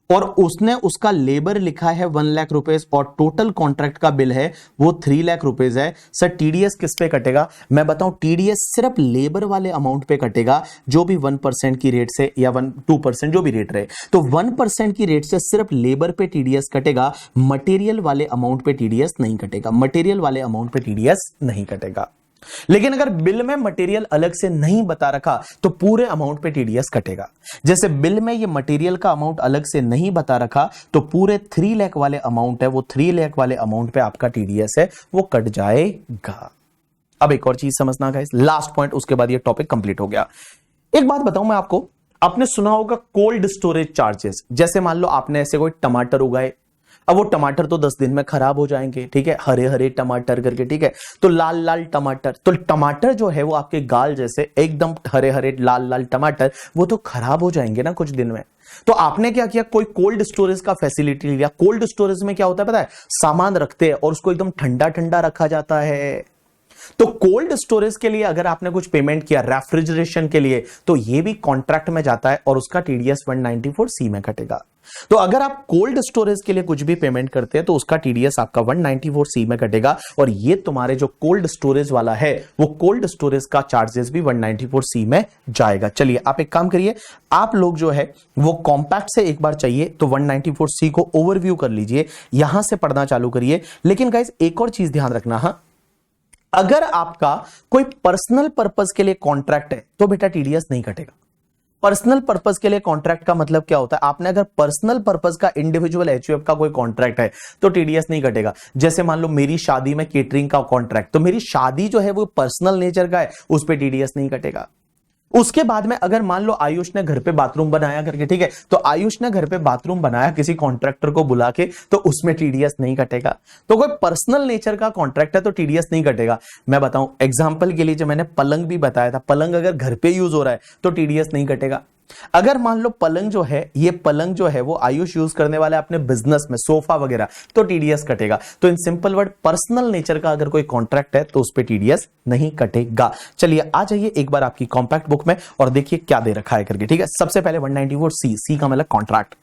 और उसने उसका लेबर लिखा है 1 लाख रुपए और टोटल कॉन्ट्रैक्ट का बिल है वो 3 लाख रुपए है। सर टीडीएस किस पे कटेगा? मैं बताऊं, टीडीएस सिर्फ लेबर वाले अमाउंट पे कटेगा, जो भी 1% की रेट से या 2% जो भी रेट रहे, तो 1% की रेट से सिर्फ लेबर पे टीडीएस कटेगा, मटेरियल वाले अमाउंट पे टीडीएस नहीं कटेगा, मटेरियल वाले अमाउंट पे टीडीएस नहीं कटेगा। लेकिन अगर बिल में मटेरियल अलग से नहीं बता रखा तो पूरे अमाउंट पे टीडीएस कटेगा। जैसे बिल में ये मटेरियल का अमाउंट अलग से नहीं बता रखा तो पूरे 3 लाख वाले अमाउंट है, वो 3 लाख वाले अमाउंट पे आपका टीडीएस है वो कट जाएगा। अब एक और चीज समझना गाइस, लास्ट पॉइंट, उसके बाद ये टॉपिक कंप्लीट हो गया। एक बात बताऊं मैं आपको, आपने सुना होगा कोल्ड स्टोरेज चार्जेस। जैसे मान लो आपने ऐसे कोई टमाटर उगाए, अब वो टमाटर तो 10 दिन में खराब हो जाएंगे, ठीक है, हरे हरे टमाटर करके, ठीक है, तो लाल लाल टमाटर, तो टमाटर जो है वो आपके गाल जैसे एकदम हरे हरे लाल लाल टमाटर वो तो खराब हो जाएंगे ना कुछ दिन में। तो आपने क्या किया, कोई कोल्ड स्टोरेज का फैसिलिटी लिया। कोल्ड स्टोरेज में क्या होता है पता है? सामान रखते हैं और उसको एकदम ठंडा ठंडा रखा जाता है। तो कोल्ड स्टोरेज के लिए अगर आपने कुछ पेमेंट किया रेफ्रिजरेशन के लिए तो ये भी कॉन्ट्रैक्ट में जाता है और उसका टीडीएस 194C में कटेगा। तो अगर आप कोल्ड स्टोरेज के लिए कुछ भी पेमेंट करते हैं तो उसका टीडीएस आपका 194C में कटेगा और ये तुम्हारे जो कोल्ड स्टोरेज वाला है वो कोल्ड स्टोरेज का चार्जेस भी 194C में जाएगा। चलिए आप एक काम करिए, आप लोग जो है वो कॉम्पैक्ट से एक बार चाहिए तो 194C को ओवरव्यू कर लीजिए, यहां से पढ़ना चालू करिए। लेकिन गाइस एक और चीज ध्यान रखना, हाँ, अगर आपका कोई पर्सनल पर्पस के लिए कॉन्ट्रैक्ट है तो बेटा टीडीएस नहीं कटेगा। पर्सनल पर्पस के लिए कॉन्ट्रैक्ट का मतलब क्या होता है? आपने अगर पर्सनल पर्पस का इंडिविजुअल एचयूएफ का कोई कॉन्ट्रैक्ट है तो टीडीएस नहीं कटेगा। जैसे मान लो मेरी शादी में केटरिंग का कॉन्ट्रैक्ट, तो मेरी शादी जो है वो पर्सनल नेचर का है, उस पर टीडीएस नहीं कटेगा। उसके बाद में अगर मान लो आयुष ने घर पे बाथरूम बनाया करके, ठीक है, तो आयुष ने घर पे बाथरूम बनाया किसी कॉन्ट्रैक्टर को बुला के, तो उसमें टीडीएस नहीं कटेगा। तो कोई पर्सनल नेचर का कॉन्ट्रैक्ट है तो टीडीएस नहीं कटेगा। मैं बताऊं एग्जांपल के लिए, जो मैंने पलंग भी बताया था, पलंग अगर घर पे यूज हो रहा है तो टीडीएस नहीं कटेगा। अगर मान लो पलंग जो है, ये पलंग जो है वो आयुष यूज करने वाला है अपने बिजनेस में, सोफा वगैरह, तो टीडीएस कटेगा। तो in simple word, personal nature का अगर कोई कॉन्ट्रैक्ट है तो उस पर टीडीएस नहीं कटेगा। चलिए आ जाइए एक बार आपकी कॉम्पैक्ट बुक में और देखिए क्या दे रखा है करके, ठीक है। सबसे पहले 194 सी का मतलब कॉन्ट्रैक्ट।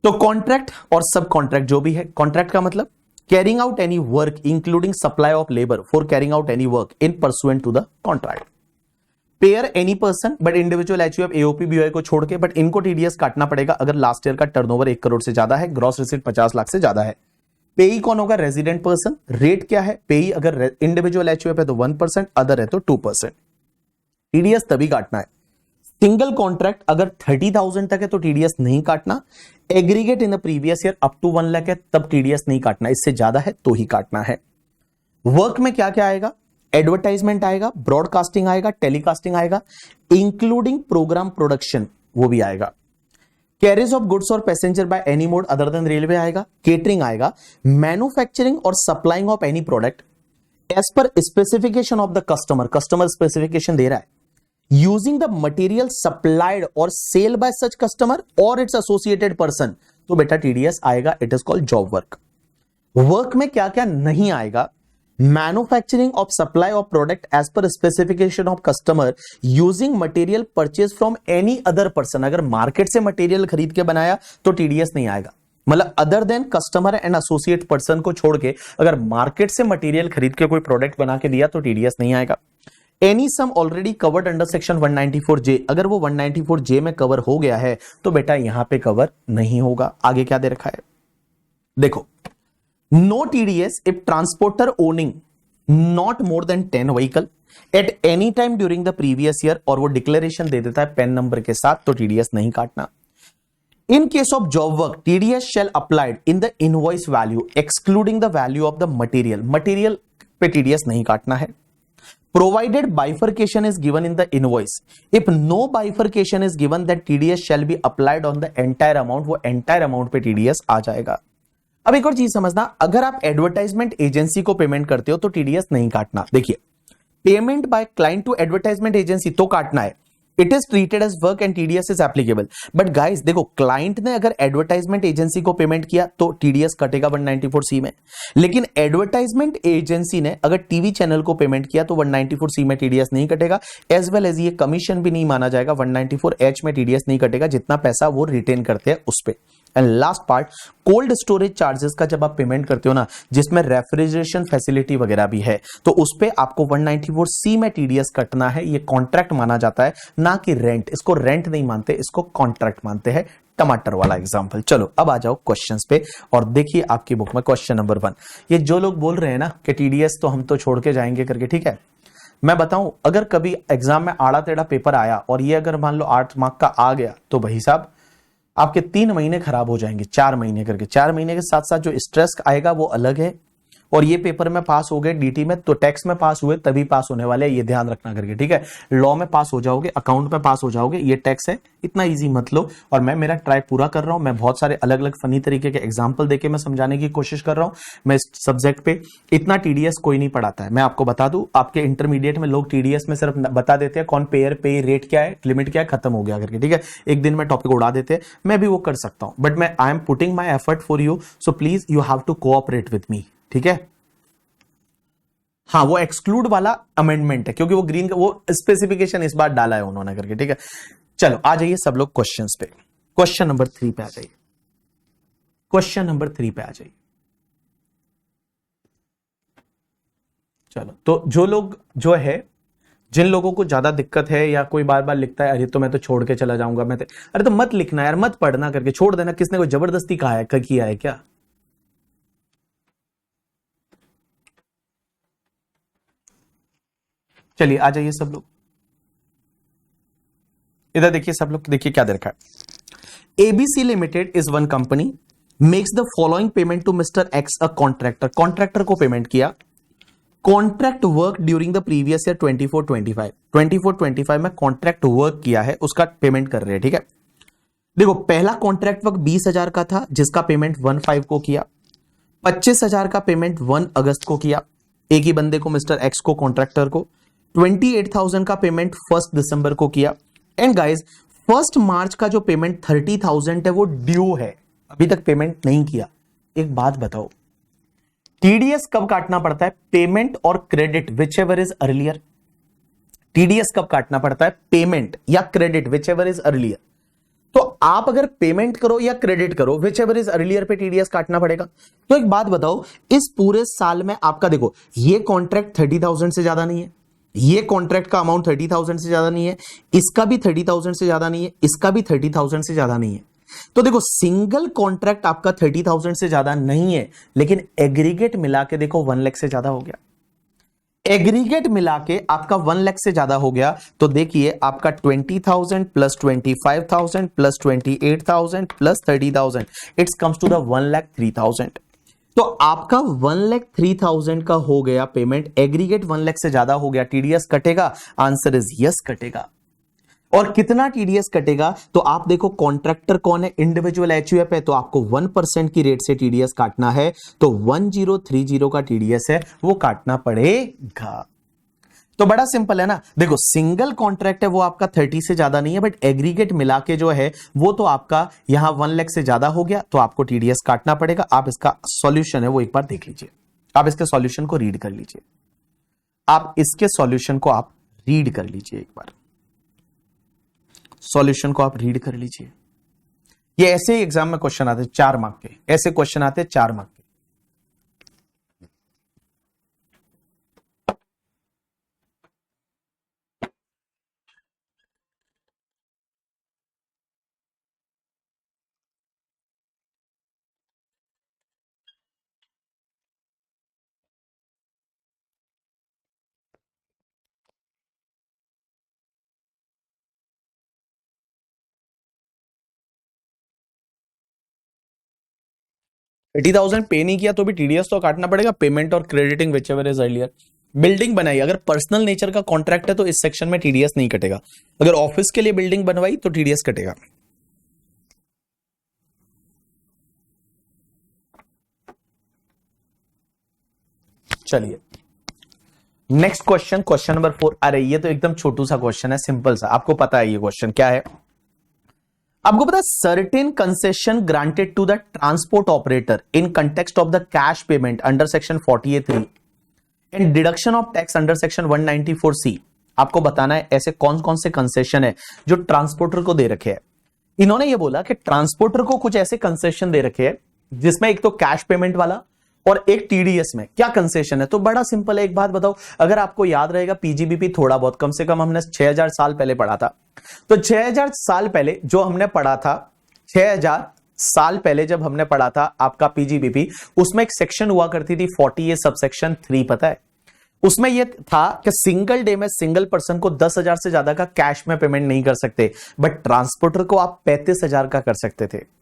तो कॉन्ट्रैक्ट और सब कॉन्ट्रैक्ट जो भी है, कॉन्ट्रैक्ट का मतलब carrying out any work including supply of labour for carrying out any work in pursuant to the contract. Payer any person but individual HUF AOP BOI को छोड़ के, बट इनको टीडीएस काटना पड़ेगा अगर लास्ट ईयर का टर्नओवर 1 करोड़ से ज्यादा है, ग्रॉस रिसीट 50 लाख से ज्यादा है। पेई कौन होगा? Resident person. रेट क्या है? पेई अगर इंडिविजुअल एचयूएफ है तो 1%, अदर है तो 2%। टीडीएस तभी काटना है। सिंगल कॉन्ट्रैक्ट अगर 30,000 तक है तो टीडीएस नहीं काटना। Aggregate in the previous year up to 1 lakh है तब टीडीएस नहीं काटना, इससे ज्यादा है तो ही काटना है। वर्क में क्या क्या आएगा? एडवर्टाइजमेंट आएगा, ब्रॉडकास्टिंग आएगा, टेलीकास्टिंग आएगा, इंक्लूडिंग प्रोग्राम प्रोडक्शन वो भी आएगा। कैरेज ऑफ गुड्स और passenger by any mode other than railway आएगा, केटरिंग आएगा, मैन्युफैक्चरिंग और supplying of any product as per specification of the customer, customer specification दे रहा है, यूजिंग द मटेरियल सप्लाइड और सेल बाय सच कस्टमर और its associated person, तो बेटा टीडीएस आएगा। It is called job work. Work में क्या क्या नहीं आएगा? Manufacturing of supply of product as per specification of customer using material purchase from any other person, अगर मार्केट से मटेरियल खरीद के बनाया तो टीडीएस नहीं आएगा। मतलब other than customer and associate person को छोड़ के अगर मार्केट से मटेरियल खरीद के कोई प्रोडक्ट बना के दिया तो टीडीएस नहीं आएगा। Any sum already covered under section 194J, अगर वो 194J में कवर हो गया है तो बेटा यहां पे कवर नहीं होगा। आगे क्या दे रखा है देखो, no TDS if transporter owning not more than 10 vehicle at any time during the previous year, और वो डिक्लेरेशन दे देता है पेन नंबर के साथ, तो टीडीएस नहीं काटना। In case of job work TDS shall applied in the invoice value excluding the value of the material, material पे टीडीएस नहीं काटना है। Provided bifurcation is given in the invoice. If no bifurcation is given, that TDS shall be applied on the entire amount. वो entire amount पे TDS आ जाएगा। अब एक और चीज समझना, अगर आप एडवर्टाइजमेंट एजेंसी को पेमेंट करते हो तो टीडीएस नहीं काटना। देखिए, payment by client to advertisement agency तो काटना है, it is treated as work and TDS is applicable. But guys देखो, क्लाइंट ने अगर एडवर्टाइजमेंट एजेंसी को पेमेंट किया तो टीडीएस कटेगा 194C में, लेकिन एडवर्टाइजमेंट एजेंसी ने अगर टीवी चैनल को पेमेंट किया तो 194C में टीडीएस नहीं कटेगा। एज वेल एज ये कमीशन भी नहीं माना जाएगा, 194H में टीडीएस नहीं कटेगा, जितना पैसा वो रिटेन करते हैं उस पे। And last part, cold storage charges का जब आप पेमेंट करते हो ना, जिसमें रेफ्रिजरेशन फैसिलिटी वगैरह भी है, तो उस पे आपको 194C में टीडीएस कटना है। ये कॉन्ट्रैक्ट माना जाता है, ना कि रेंट। इसको रेंट नहीं मानते, इसको कॉन्ट्रैक्ट मानते हैं। टमाटर वाला एग्जांपल। चलो अब आ जाओ क्वेश्चंस पे और देखिए आपकी बुक में क्वेश्चन नंबर 1। ये जो लोग बोल रहे हैं ना कि टीडीएस तो हम तो छोड़ के जाएंगे करके, ठीक है, मैं बताऊं, अगर कभी एग्जाम में आड़ा टेढ़ा पेपर आया और ये अगर मान लो 8 मार्क का आ गया तो भाई साहब आपके 3 महीने खराब हो जाएंगे, 4 महीने करके। 4 महीने के साथ साथ जो स्ट्रेस आएगा वो अलग है। और ये पेपर में पास हो गए डीटी में तो टैक्स में पास हुए तभी पास होने वाले, ये ध्यान रखना करके, ठीक है। लॉ में पास हो जाओगे, अकाउंट में पास हो जाओगे, ये टैक्स है, इतना इजी मत लो। और मैं मेरा ट्राई पूरा कर रहा हूं, मैं बहुत सारे अलग अलग फनी तरीके के एग्जाम्पल देके मैं समझाने की कोशिश कर रहा हूं। मैं इस सब्जेक्ट पे इतना टीडीएस कोई नहीं पढ़ाता है। मैं आपको बता दूं, आपके इंटरमीडिएट में लोग टीडीएस में सिर्फ बता देते हैं कौन पेयर पे रेट क्या है, लिमिट क्या है, खत्म हो गया करके, ठीक है। एक दिन में टॉपिक उड़ा देते हैं, मैं भी वो कर सकता हूं, बट मैं I am putting my effort for you, so please you have to cooperate with me, ठीक है। हाँ, वो एक्सक्लूड वाला अमेंडमेंट है क्योंकि वो ग्रीन का वो स्पेसिफिकेशन इस बार डाला है उन्होंने करके, ठीक है। चलो आ जाइए सब लोग क्वेश्चंस पे। क्वेश्चन नंबर 3 पे आ जाइए, क्वेश्चन नंबर 3 पे आ जाइए। चलो, तो जो लोग जो है, जिन लोगों को ज्यादा दिक्कत है या कोई बार बार लिखता है अरे तो मैं तो छोड़ के चला जाऊंगा, मैं अरे तो मत लिखना यार, मत पढ़ना करके छोड़ देना। किसने कोई जबरदस्ती कहा है, किया है क्या? चलिए आ जाइए सब लोग, इधर देखिए सब लोग, देखिए क्या दे रखा है। ABC limited is one company makes the following payment to mister X a contractor. Contractor को पेमेंट किया contract work during the previous year 24-25 में कॉन्ट्रैक्ट वर्क किया है उसका पेमेंट कर रहे हैं, ठीक है। देखो पहला कॉन्ट्रैक्ट वर्क 20,000 का था जिसका पेमेंट 1/5 को किया, 25,000 का पेमेंट 1 अगस्त को किया एक ही बंदे को, मिस्टर एक्स को, कॉन्ट्रैक्टर को। 28,000 का पेमेंट 1 दिसंबर को किया। एंड गाइज 1 मार्च का जो पेमेंट 30,000 है वो ड्यू है, अभी तक पेमेंट नहीं किया। एक बात बताओ, टीडीएस कब काटना पड़ता है? पेमेंट और credit which ever is earlier. TDS कब काटना पड़ता है? पेमेंट या credit which ever is earlier. तो आप अगर पेमेंट करो या क्रेडिट करो, विच एवर इज अर्लियर पे टीडीएस काटना पड़ेगा। तो एक बात बताओ, इस पूरे साल में आपका देखो ये कॉन्ट्रैक्ट 30,000 से ज्यादा नहीं है, ये कॉन्ट्रैक्ट का अमाउंट 30,000 से ज्यादा नहीं है, इसका भी 30,000 से ज्यादा नहीं है, इसका भी 30,000 से ज्यादा नहीं है। तो देखो सिंगल कॉन्ट्रैक्ट आपका 30,000 से ज्यादा नहीं है, लेकिन एग्रीगेट मिला के देखो 1 लाख से ज्यादा हो गया। एग्रीगेट मिला के आपका 1 लाख से ज्यादा हो गया। तो देखिए आपका 20,000 plus 25,000 plus 28,000 plus 30,000 it's comes to the 1,03,000। तो आपका 1,03,000 का हो गया पेमेंट, एग्रीगेट 1 लाख से ज्यादा हो गया, टीडीएस कटेगा? आंसर इज यस कटेगा। और कितना टीडीएस कटेगा? तो आप देखो कॉन्ट्रैक्टर कौन है? इंडिविजुअल एचयूएफ है, तो आपको 1% की रेट से टीडीएस काटना है, तो 1030 का टीडीएस है वो काटना पड़ेगा। तो बड़ा सिंपल है ना। देखो सिंगल कॉन्ट्रैक्ट है वो आपका 30 से ज्यादा नहीं है, बट एग्रीगेट मिला के जो है वो तो आपका यहां 1 लाख से ज्यादा हो गया, तो आपको टीडीएस काटना पड़ेगा। आप इसका सॉल्यूशन है वो एक बार देख लीजिए, आप इसके सॉल्यूशन को रीड कर लीजिए, आप इसके सॉल्यूशन को आप रीड कर लीजिए, एक बार सॉल्यूशन को आप रीड कर लीजिए। ये ऐसे ही एग्जाम में क्वेश्चन आते हैं 4 मार्क के, ऐसे क्वेश्चन आते हैं 4 मार्क के। 30,000 पे नहीं किया तो भी टीडीएस तो काटना पड़ेगा, पेमेंट और crediting which ever is earlier. Building बनाई, अगर पर्सनल नेचर का कॉन्ट्रैक्ट है तो इस सेक्शन में टीडीएस नहीं कटेगा, अगर ऑफिस के लिए बिल्डिंग बनवाई तो टीडीएस कटेगा। चलिए नेक्स्ट क्वेश्चन, क्वेश्चन नंबर 4। अरे ये तो एकदम छोटू सा क्वेश्चन है, सिंपल सा, आपको पता है ये क्वेश्चन क्या है। आपको पता है certain concession granted to the transport operator in context of the cash payment under section 48(3) and deduction of tax under section 194(c). आपको बताना है ऐसे कौन कौन से कंसेशन है जो ट्रांसपोर्टर को दे रखे हैं। इन्होंने ये बोला कि ट्रांसपोर्टर को कुछ ऐसे कंसेशन दे रखे हैं जिसमें एक तो कैश पेमेंट वाला और एक टीडीएस में क्या कंसेशन है। तो बड़ा सिंपल है, एक बात बताओ, अगर आपको याद रहेगा पीजीबीपी थोड़ा बहुत, कम से कम हमने 6000 साल पहले पढ़ा था, तो 6000 साल पहले जो हमने पढ़ा था, 6000 साल पहले जब हमने पढ़ा था आपका पीजीबीपी, उसमें एक सेक्शन हुआ करती थी 40A सबसेक्शन 3, पता है उसमें यह था कि सिंगल डे में सिंगल पर्सन को 10,000 से ज्यादा का कैश में पेमेंट नहीं कर सकते, बट ट्रांसपोर्टर को आप 35,000 का कर सकते थे।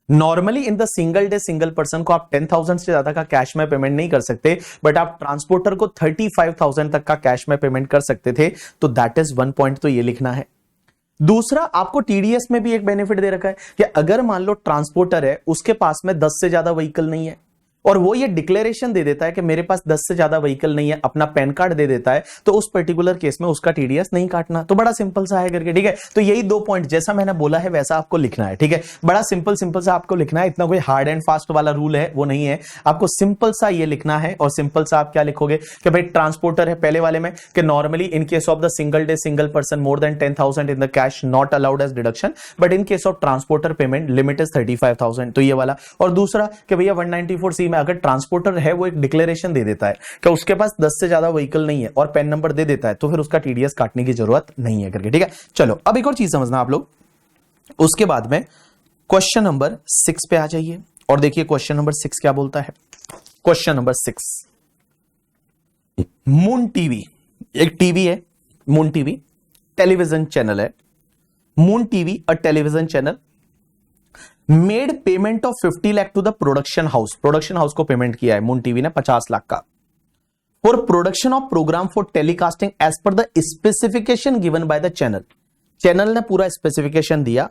Normally in the single day single person को आप 10,000 से ज्यादा का कैश में पेमेंट नहीं कर सकते, बट आप ट्रांसपोर्टर को 35,000 तक का कैश में पेमेंट कर सकते थे। तो दैट इज 1 पॉइंट, तो ये लिखना है। दूसरा, आपको टीडीएस में भी एक बेनिफिट दे रखा है कि अगर मान लो ट्रांसपोर्टर है, उसके पास में 10 से ज्यादा व्हीकल नहीं है और वो ये डिक्लेरेशन दे देता है कि मेरे पास 10 से ज्यादा व्हीकल नहीं है, अपना पैन कार्ड दे देता है, तो उस पर्टिकुलर केस में उसका टीडीएस नहीं काटना। तो बड़ा सिंपल सा है करके, ठीक है। तो यही 2 पॉइंट जैसा मैंने बोला है वैसा आपको लिखना है, ठीक है। बड़ा सिंपल सिंपल सा आपको लिखना है, इतना कोई हार्ड एंड फास्ट वाला रूल है वो नहीं है, आपको सिंपल सा ये लिखना है। और सिंपल सा आप क्या लिखोगे कि भाई ट्रांसपोर्टर है पहले वाले में कि normally in case of the single day single person more than 10,000 in the cash not allowed as deduction, but in case of transporter payment limit is 35,000, तो ये वाला। और दूसरा कि भैया 194(c) में अगर ट्रांसपोर्टर है वो एक डिक्लेरेशन दे देता है कि उसके पास 10 से ज्यादा व्हीकल नहीं है और पैन नंबर दे देता है, तो फिर उसका टीडीएस काटने की जरूरत नहीं है करके, ठीक है। चलो अब एक और चीज समझना आप लोग, उसके बाद में क्वेश्चन नंबर 6 पे आ जाइए और देखिए क्वेश्चन नंबर 6 क्या बोलता है। क्वेश्चन नंबर 6, मून टीवी, एक टीवी है, मून टीवी टेलीविजन चैनल है। Moon TV a television channel made payment of 50 lakh to the production house, production house को पेमेंट किया है मून टीवी ने 50 लाख का for production of program for telecasting as per the specification given by the channel. Channel ने पूरा specification दिया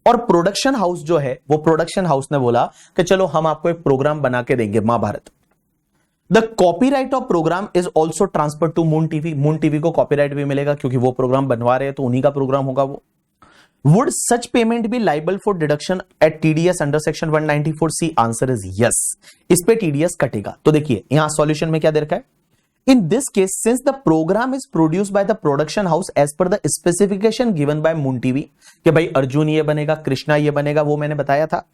और production house जो है वो प्रोडक्शन हाउस ने बोला कि चलो हम आपको एक प्रोग्राम बना के देंगे Mahabharat. The copyright of program is also transfer to Moon TV. Moon TV को कॉपीराइट भी मिलेगा क्योंकि वो प्रोग्राम बनवा रहे हैं तो उन्हीं का प्रोग्राम होगा वो। Would such payment be liable for deduction at TDS under section 194C? Answer is yes, इस पे टीडीएस कटेगा। तो देखिए यहां सॉल्यूशन में क्या दे रखा है, in this case since the program is produced by the production house as per the specification given by Moon TV, कि भाई अर्जुन ये बनेगा, कृष्णा ये बनेगा, वो मैंने बताया था।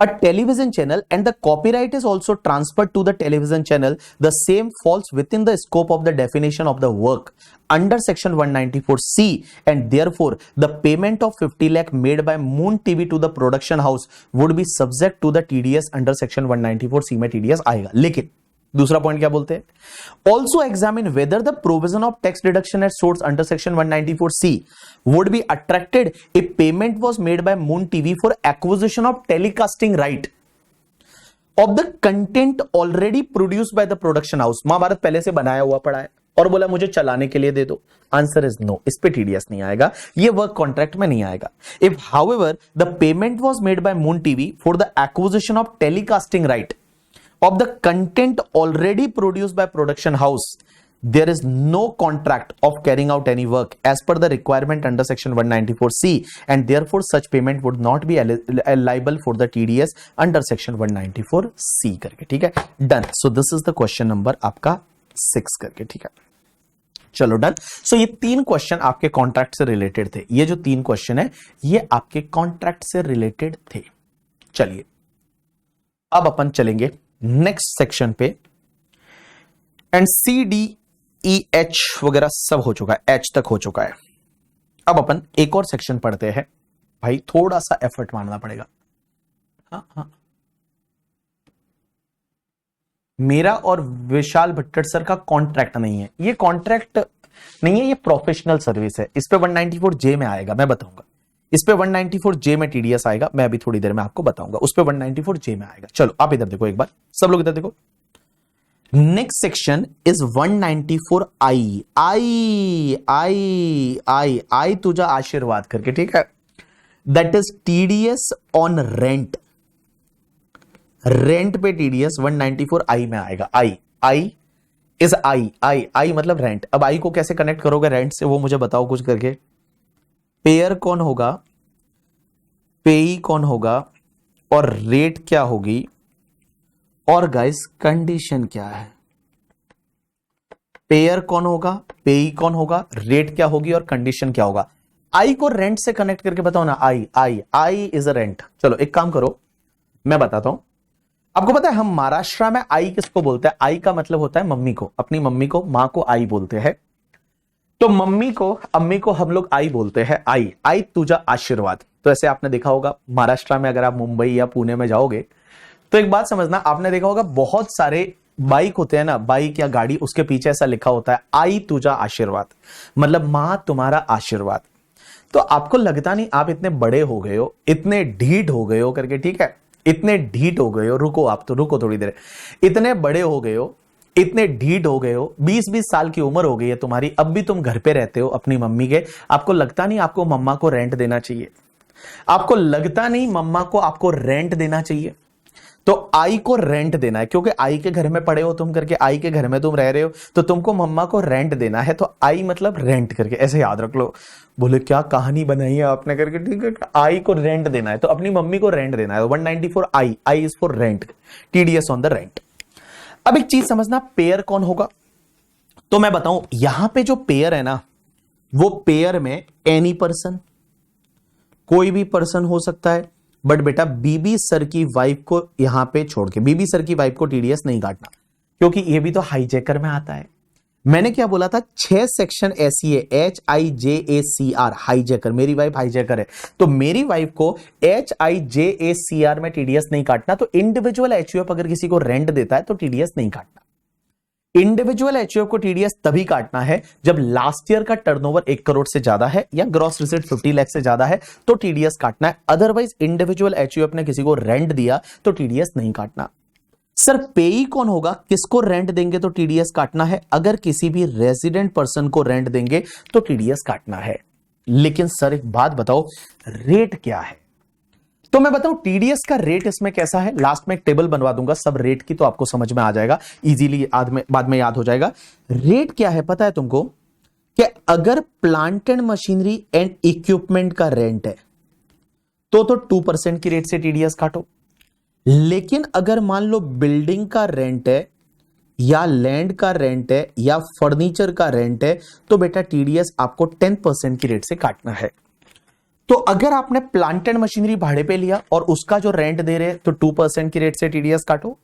A television channel and the copyright is also transferred to the television channel, the same falls within the scope of the definition of the work under section 194C, and therefore the payment of 50 lakh made by Moon TV to the production house would be subject to the TDS under section 194C में TDS आएगा। लेकिन दूसरा point क्या बोलते हैं, also examine whether the provision of tax deduction at source under section 194C would be attracted if payment was made by Moon TV for acquisition of telecasting right of the content already produced by the production house। Mahabharat पहले से बनाया हुआ पड़ा है और बोला मुझे चलाने के लिए दे दो, आंसर इज नो, इस पे टीडीएस नहीं आएगा, ये वर्क कॉन्ट्रैक्ट में नहीं आएगा। If however the payment was made by Moon TV for the acquisition of telecasting right of the content already produced by production house, there is no contract of carrying out any work as per the requirement under section 194C, and therefore such payment would not be liable for the TDS under section 194C करके। ठीक है, done. So this is the question number आपका 6 करके। ठीक है, चलो done. सो ये 3 question आपके कॉन्ट्रैक्ट से रिलेटेड थे। ये जो 3 क्वेश्चन है ये आपके कॉन्ट्रैक्ट से रिलेटेड थे। चलिए अब अपन चलेंगे नेक्स्ट सेक्शन पे, and C D E H वगैरह सब हो चुका है, एच तक हो चुका है। अब अपन एक और सेक्शन पढ़ते हैं। भाई थोड़ा सा एफर्ट मारना पड़ेगा। हाँ, मेरा और विशाल भट्टर सर का कॉन्ट्रैक्ट नहीं है, ये कॉन्ट्रैक्ट नहीं है, ये प्रोफेशनल सर्विस है। इस पे 194J में आएगा, मैं बताऊंगा। इस पे 194J में टीडीएस आएगा, मैं अभी थोड़ी देर में आपको बताऊंगा। उस पे 194J में आएगा। चलो आप इधर देखो एक बार, सब लोग इधर देखो। Next section is 194I। आई तुझा आशीर्वाद करके। ठीक है, that is TDS on rent. Rent पे टीडीएस 194I में आएगा। आई इज आई मतलब रेंट। अब आई को कैसे कनेक्ट करोगे रेंट से, वो मुझे बताओ कुछ करके। पेयर कौन होगा, पेई कौन होगा, और रेट क्या होगी, और गाइस कंडीशन क्या है। पेयर कौन होगा, पेई कौन होगा, रेट क्या होगी और कंडीशन क्या होगा। आई को रेंट से कनेक्ट करके बताओ ना। I is a rent. चलो एक काम करो, मैं बताता हूं आपको। पता है हम महाराष्ट्र में आई किसको बोलते हैं? आई का मतलब होता है मम्मी को, अपनी मम्मी को, मां को आई बोलते हैं। तो मम्मी को, अम्मी को हम लोग आई बोलते हैं। आई तुझा आशीर्वाद। तो ऐसे आपने देखा होगा महाराष्ट्र में, अगर आप मुंबई या पुणे में जाओगे तो एक बात समझना, आपने देखा होगा बहुत सारे बाइक होते हैं ना, बाइक या गाड़ी, उसके पीछे ऐसा लिखा होता है आई तुझा आशीर्वाद, मतलब मां तुम्हारा आशीर्वाद। तो आपको लगता नहीं आप इतने बड़े हो गए हो, इतने ढीठ हो गए हो करके। ठीक है, इतने ढीठ हो गए हो, रुको आप तो रुको थोड़ी देर। इतने बड़े हो गए हो, इतने ढीठ हो गए हो, 20-20 साल की उम्र हो गई है तुम्हारी, अब भी तुम घर पे रहते हो अपनी मम्मी के। आपको लगता नहीं आपको मम्मा को रेंट देना चाहिए? आपको लगता नहीं मम्मा को आपको रेंट देना चाहिए? तो आई को रेंट देना है, क्योंकि आई के घर में पड़े हो तुम करके, आई के घर में तुम रह रहे हो, तो तुमको मम्मा को रेंट देना है। तो आई मतलब रेंट करके, ऐसे याद रख लो। बोले क्या कहानी बनाई है आपने करके। ठीक है, आई को रेंट देना है तो अपनी मम्मी को रेंट देना है। 194I, I is for rent, TDS on the rent. अब एक चीज समझना, पेयर कौन होगा? तो मैं बताऊं, यहां पे जो पेयर है ना, वो पेयर में एनी पर्सन, कोई भी पर्सन हो सकता है। बट बेटा बीबी सर की वाइफ को यहां पे छोड़ के, बीबी सर की वाइफ को टीडीएस नहीं काटना, क्योंकि ये भी तो हाईजैकर में आता है। मैंने क्या बोला था, 6 सेक्शन ऐसी है, HIJACR, हाईजैकर। मेरी वाइफ हाईजैकर है, तो मेरी वाइफ को HIJACR में टीडीएस नहीं काटना। तो इंडिविजुअल एचयूएफ अगर किसी को रेंट देता है तो टीडीएस नहीं काटना। इंडिविजुअल एचयूएफ को टीडीएस तभी काटना है जब लास्ट ईयर का टर्नओवर 1 करोड़ से ज्यादा है या ग्रॉस रिसीट 50 लाख से ज्यादा है, तो टीडीएस काटना है। अदरवाइज इंडिविजुअल एचयूएफ ने किसी को रेंट दिया तो टीडीएस नहीं काटना। सर पेई कौन होगा, किसको रेंट देंगे तो टीडीएस काटना है? अगर किसी भी रेजिडेंट पर्सन को रेंट देंगे तो टीडीएस काटना है। लेकिन सर एक बात बताओ, रेट क्या है? तो मैं बताऊं टीडीएस का रेट इसमें कैसा है, लास्ट में एक टेबल बनवा दूंगा सब रेट की, तो आपको समझ में आ जाएगा इजीली, बाद में याद हो जाएगा। रेट क्या है पता है तुमको? कि अगर plant and machinery and equipment का रेंट है तो 2% की रेट से टीडीएस काटो। लेकिन अगर मान लो बिल्डिंग का रेंट है या लैंड का रेंट है या फर्नीचर का रेंट है तो बेटा टीडीएस आपको 10% की रेट से काटना है। तो अगर आपने प्लांट एंड मशीनरी भाड़े पे लिया और उसका जो रेंट दे रहे हैं तो 2% की रेट से टीडीएस काटो।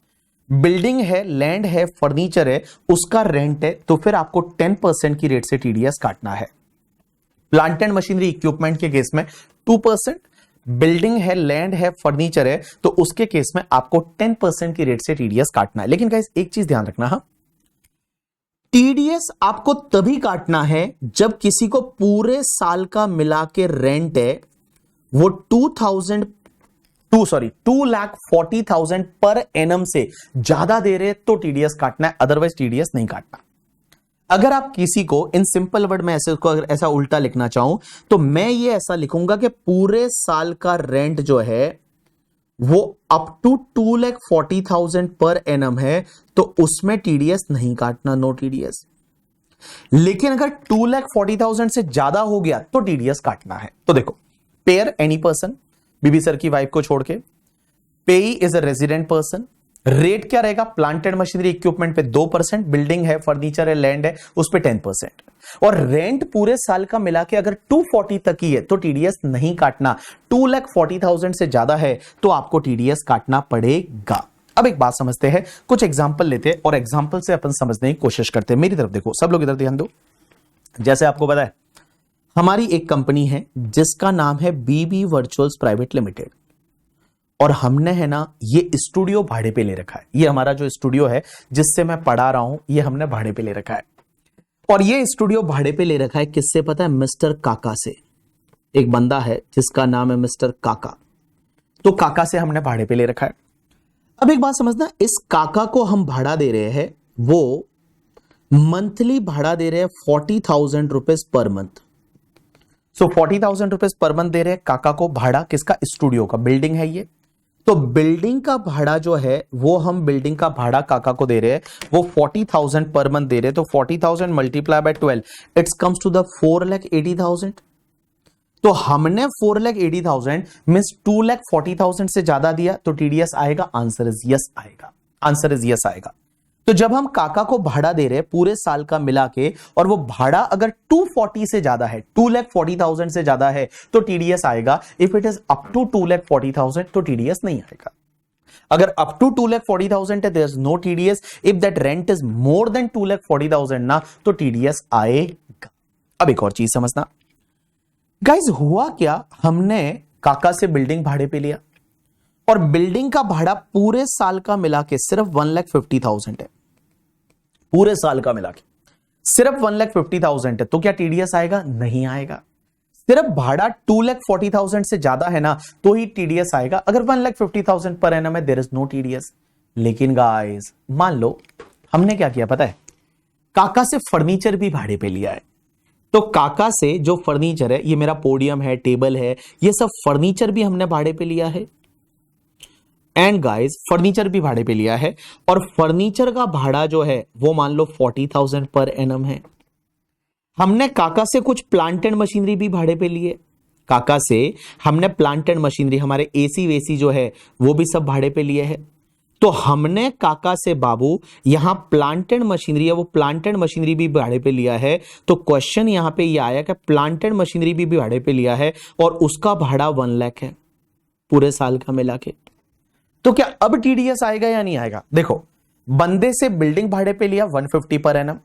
बिल्डिंग है, लैंड है, फर्नीचर है, उसका रेंट है तो फिर आपको 10% की रेट से टीडीएस काटना है। प्लांट एंड मशीनरी इक्विपमेंट के केस में 2%, बिल्डिंग है, लैंड है, फर्नीचर है तो उसके केस में आपको 10% की रेट से टीडीएस काटना है। लेकिन गाइस एक चीज ध्यान रखना, हाँ, टीडीएस आपको तभी काटना है जब किसी को पूरे साल का मिला के रेंट है वो 2,40,000 पर एनम से ज्यादा दे रहे तो टीडीएस काटना है, अदरवाइज टीडीएस नहीं काटना। अगर आप किसी को इन सिंपल वर्ड में ऐसे, अगर ऐसा उल्टा लिखना चाहूं तो मैं ये ऐसा लिखूंगा कि पूरे साल का रेंट जो है वो अप टू 2,40,000 पर एनम है तो उसमें टीडीएस नहीं काटना, नो टीडीएस। लेकिन अगर 2,40,000 से ज्यादा हो गया तो टीडीएस काटना है। तो देखो, pair any person, BB sir की वाइफ को छोड़ के, पेई is a resident person, rate क्या रहेगा? प्लांट एंड मशीनरी इक्विपमेंट पे 2%, बिल्डिंग है, फर्नीचर है, लैंड है, उस पे 10%, और रेंट पूरे साल का मिला के अगर 240 तक ही है तो टीडीएस नहीं काटना। 2,40,000 से ज्यादा है तो आपको टीडीएस काटना पड़ेगा। अब एक बात समझते हैं, कुछ एग्जाम्पल लेते हैं और एग्जाम्पल से अपन समझने की कोशिश करते हैं। मेरी तरफ देखो, सब लोग इधर ध्यान दो। जैसे आपको पता है हमारी एक कंपनी है जिसका नाम है बीबी वर्चुअल्स प्राइवेट लिमिटेड, और हमने है ना ये स्टूडियो भाड़े पे ले रखा है। ये हमारा जो स्टूडियो है जिससे मैं पढ़ा रहा हूं ये हमने भाड़े पे ले रखा है। और ये स्टूडियो भाड़े पे ले रखा है किससे पता है? मिस्टर काका से। एक बंदा है जिसका नाम है मिस्टर काका, तो काका से हमने भाड़े पे ले रखा है। अब एक बात समझना, इस काका को हम भाड़ा दे रहे हैं, वो मंथली भाड़ा दे रहे हैं 40,000 रुपीज पर मंथ। सो 40,000 रुपीज पर मंथ दे रहे हैं काका को भाड़ा, किसका? स्टूडियो का। बिल्डिंग है ये, तो बिल्डिंग का भाड़ा जो है वो हम बिल्डिंग का भाड़ा काका को दे रहे हैं, वो 40,000 पर मंथ दे रहे हैं। तो 40,000 multiply by 12 it's comes to the 4,80,000। तो हमने 4,80,000 मींस 2,40,000 से ज्यादा दिया तो टीडीएस आएगा? आंसर इज यस आएगा, आंसर इज यस आएगा। तो जब हम काका को भाड़ा दे रहे हैं पूरे साल का मिला के और वो भाड़ा अगर 240 से ज्यादा है, 2,40,000 से ज्यादा है तो टीडीएस आएगा। If it is up to 2,40,000 तो टीडीएस नहीं आएगा। अगर अप टू 2,40,000 है there is no TDS. If that rent is more than 2,40,000 ना तो टीडीएस आएगा। अब एक और चीज समझना गाइस, हुआ क्या, हमने काका से बिल्डिंग भाड़े पे लिया और बिल्डिंग का भाड़ा पूरे साल का मिला के सिर्फ 1,50,000 है। पूरे साल का मिला के सिर्फ 1,50,000 है तो क्या टीडीएस आएगा? नहीं आएगा। सिर्फ भाड़ा 2,40,000 से ज्यादा है ना तो ही टीडीएस आएगा। अगर 1,50,000 पर एनम है देयर इज नो टीडीएस। लेकिन गाइस मान लो हमने क्या किया पता है? काका से फर्नीचर भी भाड़े पे लिया है। तो काका से जो फर्नीचर है, ये मेरा पोडियम है, टेबल है, ये सब फर्नीचर भी हमने भाड़े पे लिया है। एंड गाइस फर्नीचर भी भाड़े पे लिया है और फर्नीचर का भाड़ा जो है वो मान लो 40,000 पर एनम है। हमने काका से कुछ प्लांट एंड मशीनरी भी भाड़े पे लिए। काका से हमने प्लांट एंड मशीनरी, हमारे एसी वेसी जो है वो भी सब भाड़े पे लिए है। तो हमने काका से बाबू यहां प्लांट एंड मशीनरी है, वो प्लांट एंड मशीनरी भी भाड़े पे लिया है। तो क्वेश्चन यहां पे ये आया कि प्लांट एंड मशीनरी भी भाड़े पे लिया है और उसका भाड़ा 1 लाख है पूरे साल का मिला के। तो क्या अब टीडीएस आएगा या नहीं आएगा? देखो, बंदे से बिल्डिंग भाड़े पे लिया 150 पर एनम,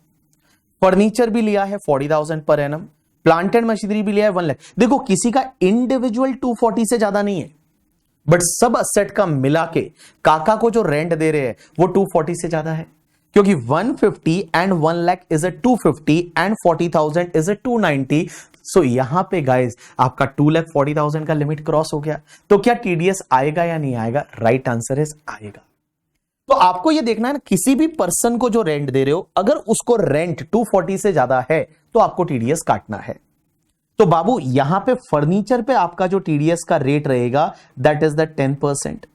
फर्नीचर भी लिया है 40,000 per annum, plant and machinery भी लिया है 1 लाख। देखो किसी का इंडिविजुअल 240 से ज्यादा नहीं है, बट सब असेट का मिला के काका को जो रेंट दे रहे हैं वो 240 से ज्यादा है, क्योंकि 150 and 1 lakh is a 250 and 40,000 is a 290। सो यहां पे गाइस आपका 2,40,000 का लिमिट क्रॉस हो गया। तो क्या टीडीएस आएगा या नहीं आएगा? राइट आंसर इज आएगा। तो आपको यह देखना है ना, किसी भी पर्सन को जो रेंट दे रहे हो, अगर उसको रेंट 240 से ज्यादा है तो आपको टीडीएस काटना है। तो बाबू यहां पे फर्नीचर पे आपका जो टीडीएस का रेट रहेगा दैट इज द 10%।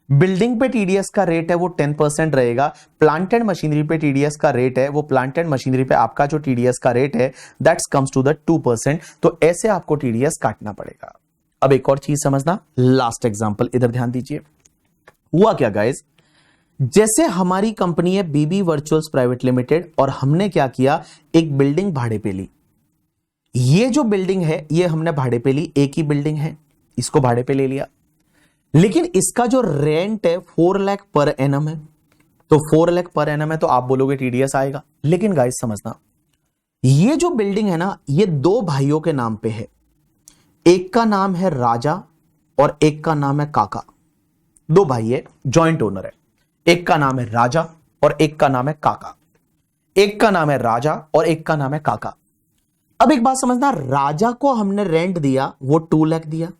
बिल्डिंग पे टीडीएस का रेट है वो 10% रहेगा। प्लांट एंड मशीनरी पे टीडीएस का रेट है, वो प्लांट एंड मशीनरी पे आपका जो टीडीएस का रेट है दैट्स कम्स टू द 2%। तो ऐसे आपको टीडीएस काटना पड़ेगा। अब एक और चीज समझना, लास्ट एग्जांपल इधर ध्यान दीजिए। हुआ क्या गाइस, जैसे हमारी कंपनी है बीबी वर्चुअल्स प्राइवेट लिमिटेड, और हमने क्या किया, एक बिल्डिंग भाड़े पे ली। ये जो बिल्डिंग है ये हमने भाड़े पे ली, एक ही बिल्डिंग है, इसको भाड़े पे ले लिया। लेकिन इसका जो रेंट है 4 लाख पर एनम है, तो 4 लाख पर एनम है तो आप बोलोगे टीडीएस आएगा। लेकिन गाइस समझना, ये जो बिल्डिंग है ना, ये 2 भाइयों के नाम पे है। एक का नाम है राजा और एक का नाम है काका। 2 भाई है, जॉइंट ओनर है। एक का नाम है राजा और एक का नाम है काका। एक का नाम है राजा और एक का नाम है काका। अब एक बात समझना, राजा को हमने रेंट दिया, वो 2 लाख दिया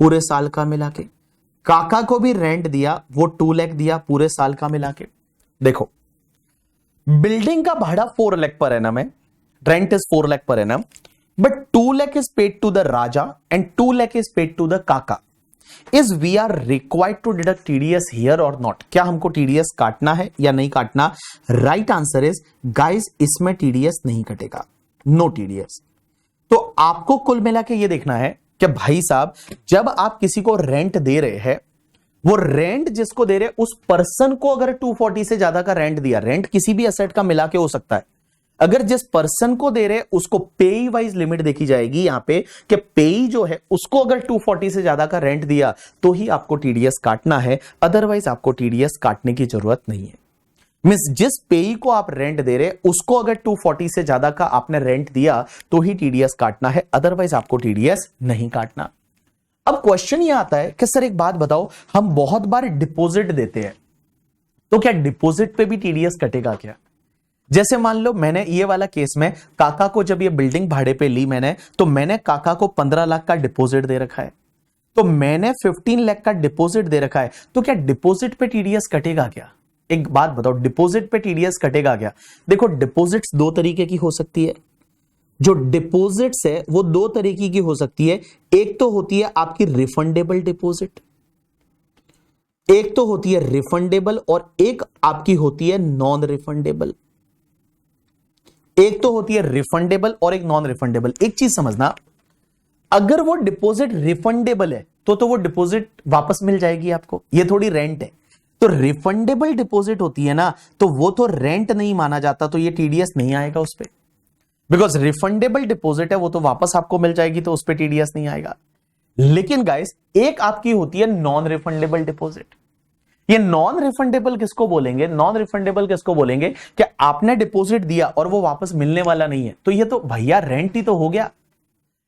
पूरे साल का मिला के। काका को भी रेंट दिया, वो 2 लाख दिया पूरे साल का मिला के। देखो, बिल्डिंग का भाड़ा 4 लाख पर एनम है, rent is 4 lakh per annum, but 2 lakh is paid to the Raja and 2 lakh is paid to the Kaka. Is we are required to deduct TDS here और नॉट? क्या हमको टीडीएस काटना है या नहीं काटना? राइट आंसर इज गाइस, इसमें टीडीएस नहीं कटेगा, नो टीडीएस। तो आपको कुल मिला के ये देखना है कि भाई साहब, जब आप किसी को रेंट दे रहे हैं, वो रेंट जिसको दे रहे उस पर्सन को अगर 240 से ज्यादा का रेंट दिया, रेंट किसी भी एसेट का मिला के हो सकता है, अगर जिस पर्सन को दे रहे उसको पेई वाइज लिमिट देखी जाएगी यहां पे कि पेई जो है उसको अगर 240 से ज्यादा का रेंट दिया तो ही आपको टीडीएस काटना है, अदरवाइज आपको टीडीएस काटने की जरूरत नहीं है। मींस जिस पेई को आप रेंट दे रहे उसको अगर 240 से ज्यादा का आपने रेंट दिया तो ही टीडीएस काटना है, अदरवाइज आपको टीडीएस नहीं काटना। अब क्वेश्चन ये आता है कि सर एक बात बताओ, हम बहुत बार डिपॉजिट देते हैं, तो क्या डिपॉजिट पे भी टीडीएस कटेगा क्या? जैसे मान लो मैंने ये वाला केस में काका को जब ये बिल्डिंग भाड़े पे ली मैंने, तो मैंने काका को 15 लाख का डिपॉजिट दे रखा है, तो मैंने 15 लाख का डिपॉजिट दे रखा है, तो क्या डिपॉजिट पे टीडीएस कटेगा क्या? एक बात बताओ, डिपॉजिट पे टीडीएस कटेगा क्या? देखो, डिपॉजिट्स 2 तरीके की हो सकती है। जो डिपॉजिट्स है वो 2 तरीके की हो सकती है। एक तो होती है आपकी रिफंडेबल डिपॉजिट, एक तो होती है रिफंडेबल, और एक आपकी होती है नॉन रिफंडेबल। एक तो होती है रिफंडेबल और एक नॉन रिफंडेबल। एक चीज समझना, अगर वो डिपॉजिट रिफंडेबल है तो वो डिपॉजिट वापस मिल जाएगी आपको, ये थोड़ी रेंट है। तो रिफंडेबल डिपॉजिट होती है ना, तो वो तो रेंट नहीं माना जाता, तो ये टीडीएस नहीं आएगा उस पे, बिकॉज रिफंडेबल डिपॉजिट है, वो तो वापस आपको मिल जाएगी, तो उस पे टीडीएस नहीं आएगा। लेकिन गाइस, एक आपकी होती है नॉन रिफंडेबल डिपॉजिट। ये नॉन रिफंडेबल किसको बोलेंगे? नॉन रिफंडेबल किसको बोलेंगे कि आपने डिपॉजिट दिया और वो वापस मिलने वाला नहीं है, तो ये तो भैया रेंट ही तो हो गया,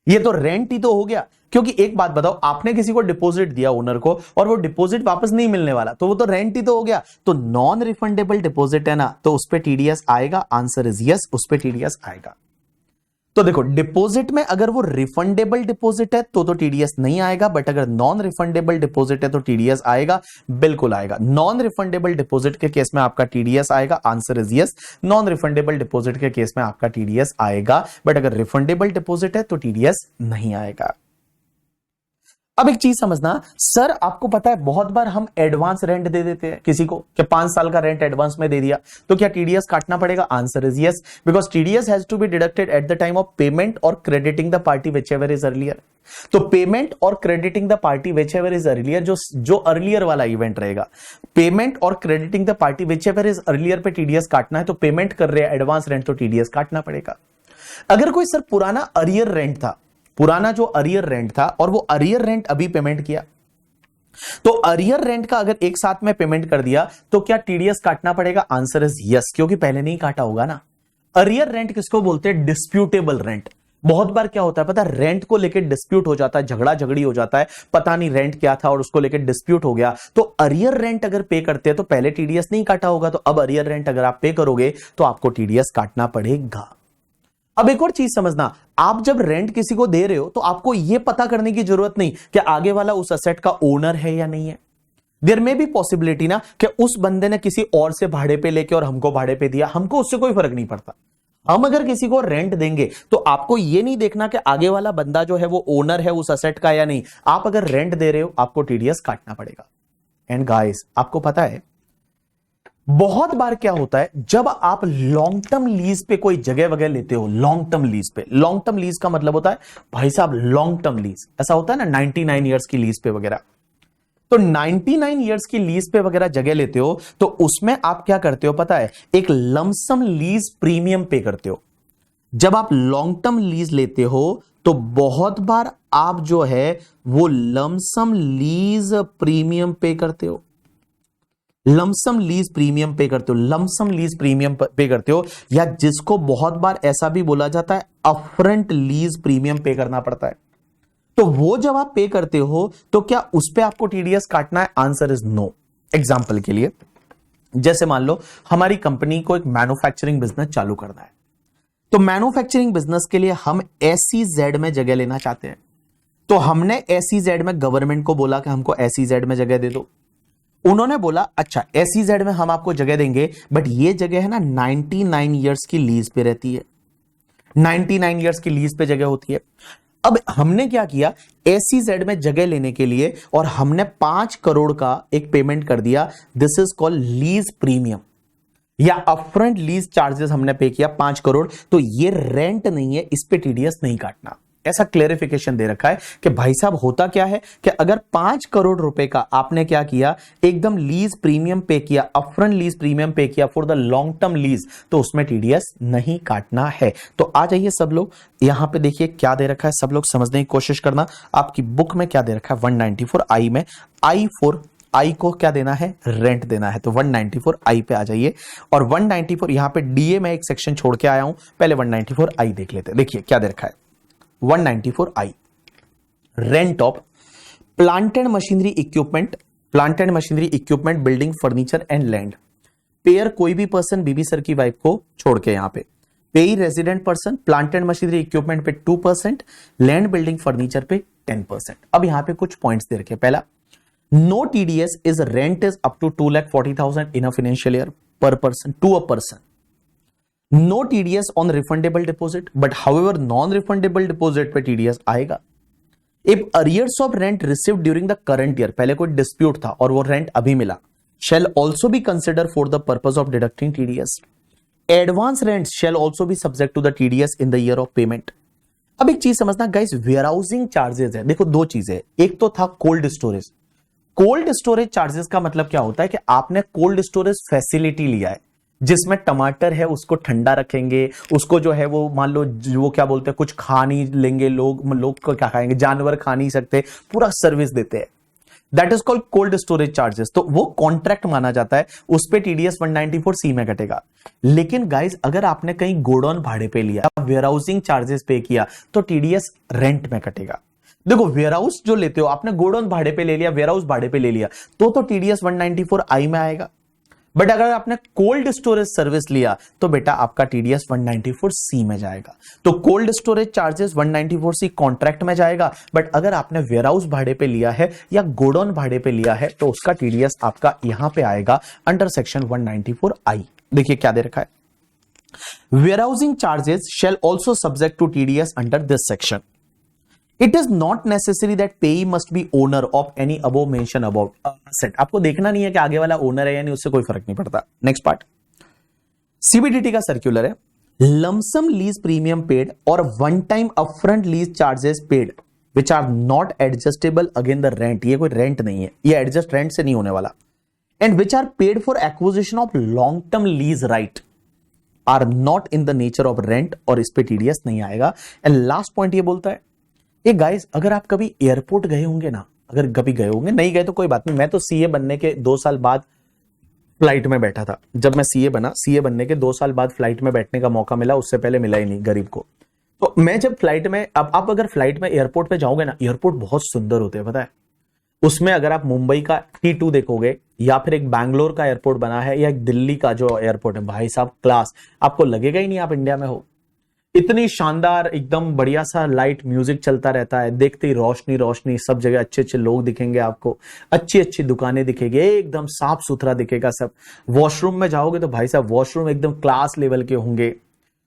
ये तो रेंट ही तो हो गया। क्योंकि एक बात बताओ, आपने किसी को डिपॉजिट दिया ओनर को और वो डिपॉजिट वापस नहीं मिलने वाला, तो वो तो रेंट ही तो हो गया। तो नॉन रिफंडेबल डिपॉजिट है ना, तो उस पे टीडीएस आएगा। आंसर इज यस, उस पे टीडीएस आएगा। तो देखो, डिपॉजिट में अगर वो रिफंडेबल डिपॉजिट है तो टीडीएस नहीं आएगा, बट अगर नॉन रिफंडेबल डिपॉजिट है तो टीडीएस आएगा, बिल्कुल आएगा। नॉन रिफंडेबल डिपॉजिट के केस में आपका टीडीएस आएगा। Answer is yes, non refundable deposit के केस में आपका टीडीएस आएगा, बट अगर रिफंडेबल डिपॉजिट है तो टीडीएस नहीं आएगा। अब एक चीज समझना, सर आपको पता है बहुत बार हम एडवांस रेंट दे देते हैं किसी को कि 5 साल का रेंट एडवांस में दे दिया, तो क्या टीडीएस काटना पड़ेगा? Answer is yes, because TDS has to be deducted at the time of payment और crediting the party whichever is earlier. तो पेमेंट और crediting the party whichever is earlier, जो अर्लियर वाला इवेंट रहेगा, पेमेंट और crediting the party whichever is earlier पे TDS काटना है। तो पेमेंट कर रहे हैं एडवांस रेंट, तो टीडीएस काटना पड़ेगा। अगर कोई सर पुराना अरियर रेंट था, पुराना जो अरियर रेंट था और वो अरियर रेंट अभी पेमेंट किया, तो अरियर रेंट का अगर एक साथ में पेमेंट कर दिया तो क्या टीडीएस काटना पड़ेगा? आंसर इज यस, क्योंकि पहले नहीं काटा होगा ना। अरियर रेंट किसको बोलते हैं? Disputable rent. बहुत बार क्या होता है पता है, रेंट को लेकर डिस्प्यूट हो जाता है, झगड़ा झगड़ी हो जाता है, पता नहीं रेंट क्या था और उसको लेकर डिस्प्यूट हो गया। तो अरियर रेंट अगर पे करते हैं तो पहले टीडीएस नहीं काटा होगा, तो अब अरियर रेंट अगर आप पे करोगे तो आपको टीडीएस काटना पड़ेगा। अब एक और चीज समझना, आप जब रेंट किसी को दे रहे हो तो आपको यह पता करने की जरूरत नहीं कि आगे वाला उस असेट का ओनर है या नहीं है। देयर में भी पॉसिबिलिटी ना कि उस बंदे ने किसी और से भाड़े पे लेके और हमको भाड़े पे दिया, हमको उससे कोई फर्क नहीं पड़ता। हम अगर किसी को रेंट देंगे तो आपको यह नहीं देखना कि आगे वाला बंदा जो है वो ओनर है उस असेट का या नहीं। आप अगर रेंट दे रहे हो आपको टीडीएस काटना पड़ेगा। एंड गाइस आपको पता है बहुत बार क्या होता है, जब आप लॉन्ग टर्म लीज पे कोई जगह वगैरह लेते हो, लॉन्ग टर्म लीज पे, लॉन्ग टर्म लीज का मतलब होता है भाई साहब लॉन्ग टर्म लीज, ऐसा होता है ना 99 ईयर्स की लीज पे वगैरह। तो 99 ईयर्स की लीज पे वगैरह जगह लेते हो तो उसमें आप क्या करते हो पता है, एक लमसम लीज प्रीमियम पे करते हो। जब आप लॉन्ग टर्म लीज लेते हो तो बहुत बार आप जो है वो लमसम लीज प्रीमियम पे करते हो, लमसम लीज प्रीमियम पे करते हो, लमसम लीज प्रीमियम पे करते हो, या जिसको बहुत बार ऐसा भी बोला जाता है अपफ्रंट लीज प्रीमियम पे करना पड़ता है। तो वो जब आप पे करते हो तो क्या उस पे आपको टीडीएस काटना है? Answer is no. एग्जांपल के लिए जैसे मान लो हमारी कंपनी को एक मैन्युफैक्चरिंग बिजनेस चालू करना है, तो मैन्युफैक्चरिंग बिजनेस के लिए हम SEZ में जगह लेना चाहते हैं। तो हमने SEZ में गवर्नमेंट को बोला कि हमको SEZ में जगह दे दो। उन्होंने बोला अच्छा SEZ में हम आपको जगह देंगे, बट ये जगह है ना 99 ईयर्स की लीज पे रहती है, 99 ईयर्स की लीज पे जगह होती है। अब हमने क्या किया, SEZ में जगह लेने के लिए और हमने 5 करोड़ का एक पेमेंट कर दिया। This is called lease premium या अपफ्रंट लीज चार्जेस हमने पे किया 5 करोड़। तो ये रेंट नहीं है, इस पे टीडीएस नहीं काटना। ऐसा क्लेरिफिकेशन दे रखा है कि भाई साहब होता क्या है कि अगर 5 करोड़ रुपए का आपने क्या किया, एकदम लीज प्रीमियम पे किया, अपफ्रंट लीज प्रीमियम पे किया for the long term lease, तो उसमें टीडीएस नहीं काटना है। तो आ जाइए सब लोग, यहां पे देखिए क्या दे रखा है, सब लोग समझने की कोशिश करना। आपकी बुक में क्या दे रखा है 194 में, आई को क्या देना है, रेंट देना है। तो 194 पे आ जाइए और 194 यहां पे डीए में एक सेक्शन छोड़ के आया हूं, पहले 194 देख लेते हैं। देखिए क्या दे रखा है 194 rent of plant and machinery equipment, plant and machinery equipment, building, furniture and land. Pair कोई भी पर्सन, बीबी सर की वाइफ को छोड़ के यहां पे, पेई resident person, plant and machinery equipment पे 2%, लैंड, बिल्डिंग, फर्नीचर पे 10%। अब यहां पे कुछ पॉइंट्स दे रखे। पहला, no TDS is rent is up to 2,40,000 in a financial year per person to a person. No TDS on refundable deposit, but however non-refundable deposit पे TDS आएगा। If arrears of rent received during the current year, पहले कोई dispute था और वो rent अभी मिला, shall also be considered for the purpose of deducting TDS. Advance rents shall also be subject to the TDS in the year of payment. अब एक चीज समझना गाइस, वेयरहाउसिंग चार्जेस है, देखो दो चीजें, एक तो था cold storage. Cold storage charges का मतलब क्या होता है कि आपने कोल्ड स्टोरेज फैसिलिटी लिया है, जिसमें टमाटर है उसको ठंडा रखेंगे, उसको जो है वो मान लो वो क्या बोलते हैं कुछ खा नहीं लेंगे लोग को क्या खाएंगे, जानवर खा नहीं सकते, पूरा सर्विस देते हैं, that is called cold storage charges. तो वो कॉन्ट्रैक्ट माना जाता है, उस पे टीडीएस 194C में कटेगा। लेकिन गाइस अगर आपने कहीं गोडाउन भाड़े पे लिया, वेयरहाउसिंग चार्जेस पे किया, तो टीडीएस रेंट में कटेगा। देखो वेयरहाउस जो लेते हो आपने, गोडाउन भाड़े पे ले लिया, वेयरहाउस भाड़े पे ले लिया, तो टीडीएस 194I में आएगा। बट अगर आपने कोल्ड स्टोरेज सर्विस लिया तो बेटा आपका टीडीएस 194C में जाएगा। तो cold storage charges 194C contract में जाएगा, बट अगर आपने वेयरहाउस भाड़े पे लिया है या गोडाउन भाड़े पे लिया है तो उसका टीडीएस आपका यहां पे आएगा अंडर सेक्शन 194I। देखिए क्या दे रखा है, warehousing charges shall also subject to TDS under this section. It is not necessary that payee must be owner of any above mentioned above asset। आपको देखना नहीं है कि आगे वाला ओनर है या नहीं, उससे कोई फर्क नहीं पड़ता। नेक्स्ट पार्ट, सीबीडीटी का सर्क्यूलर है, लमसम लीज प्रीमियम पेड और one time upfront lease charges paid which are not adjustable again the rent. ये कोई रेंट नहीं है, ये एडजस्ट रेंट से नहीं होने वाला। And which are paid for acquisition of long term lease right are not in the nature of rent, और इस पे टीडीएस नहीं आएगा। एंड लास्ट पॉइंट ये बोलता है, ये गाइस अगर आप कभी एयरपोर्ट गए होंगे ना, अगर कभी गए होंगे, नहीं गए तो कोई बात नहीं, मैं तो सीए बनने के 2 साल बाद फ्लाइट में बैठा था। जब मैं सीए बना, सीए बनने के 2 साल बाद फ्लाइट में बैठने का मौका मिला, उससे पहले मिला ही नहीं गरीब को। तो मैं जब फ्लाइट में, अब आप अगर फ्लाइट में एयरपोर्ट पे जाओगे ना, एयरपोर्ट बहुत सुंदर होते हैं पता है। उसमें अगर आप मुंबई का T2 देखोगे या फिर एक बैंगलोर का एयरपोर्ट बना है या एक दिल्ली का जो एयरपोर्ट है, भाई साहब क्लास, आपको लगेगा ही नहीं आप इंडिया में हो। इतनी शानदार एकदम बढ़िया सा लाइट म्यूजिक चलता रहता है, देखते ही रोशनी रोशनी, सब जगह अच्छे अच्छे लोग दिखेंगे आपको, अच्छी अच्छी दुकानें दिखेगी, एकदम साफ सुथरा दिखेगा सब। वॉशरूम में जाओगे तो भाई साहब वॉशरूम एकदम क्लास लेवल के होंगे,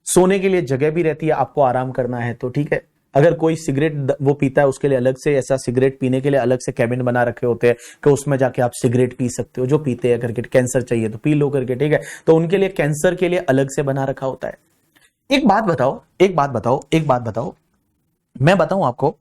सोने के लिए जगह भी रहती है, आपको आराम करना है तो ठीक है। अगर कोई सिगरेट वो पीता है उसके लिए अलग से, ऐसा सिगरेट पीने के लिए अलग से कैबिन बना रखे होते हैं कि उसमें जाके आप सिगरेट पी सकते हो, जो पीते हैं करके, कैंसर चाहिए तो पी लो करके, ठीक है, तो उनके लिए कैंसर के लिए अलग से बना रखा होता है। एक बात बताओ, एक बात बताओ, एक बात बताओ, मैं बताऊं आपको,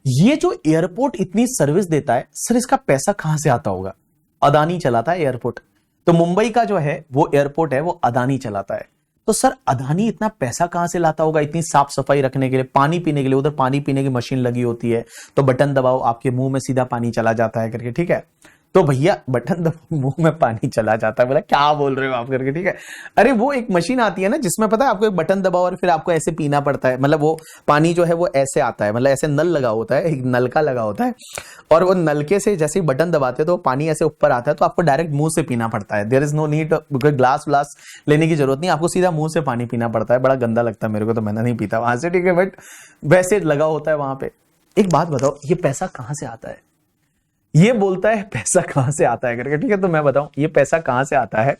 ये जो एयरपोर्ट इतनी सर्विस देता है सर, इसका पैसा कहां से आता होगा? अदानी चलाता है एयरपोर्ट। तो मुंबई का जो है वो एयरपोर्ट है वो अदानी चलाता है। तो सर अदानी इतना पैसा कहां से लाता होगा इतनी साफ सफाई रखने के लिए, पानी पीने के लिए? उधर पानी पीने की मशीन लगी होती है, तो बटन दबाओ आपके मुंह में सीधा पानी चला जाता है करके, ठीक है। तो भैया बटन दबाओ मुंह में पानी चला जाता है, बोला क्या बोल रहे हो आप करके, ठीक है। अरे वो एक मशीन आती है ना जिसमें पता है आपको एक बटन दबाओ और फिर आपको ऐसे पीना पड़ता है, मतलब वो पानी जो है वो ऐसे आता है, मतलब ऐसे नल लगा होता है, एक नलका लगा होता है, और वो नलके से जैसे ही बटन दबाते हो तो पानी ऐसे ऊपर आता है, तो आपको डायरेक्ट मुंह से पीना पड़ता है। There is no need glass व्लास लेने की जरूरत नहीं, आपको सीधा मुंह से पानी पीना पड़ता है। बड़ा गंदा लगता है मेरे को, तो मैंने नहीं पीता वहां से, ठीक है, बट वैसे लगा होता है वहां पे। एक बात बताओ, ये पैसा कहां से आता है? ये बोलता है पैसा कहां से आता है करके, ठीक है, तो मैं बताऊं ये पैसा कहां से आता है।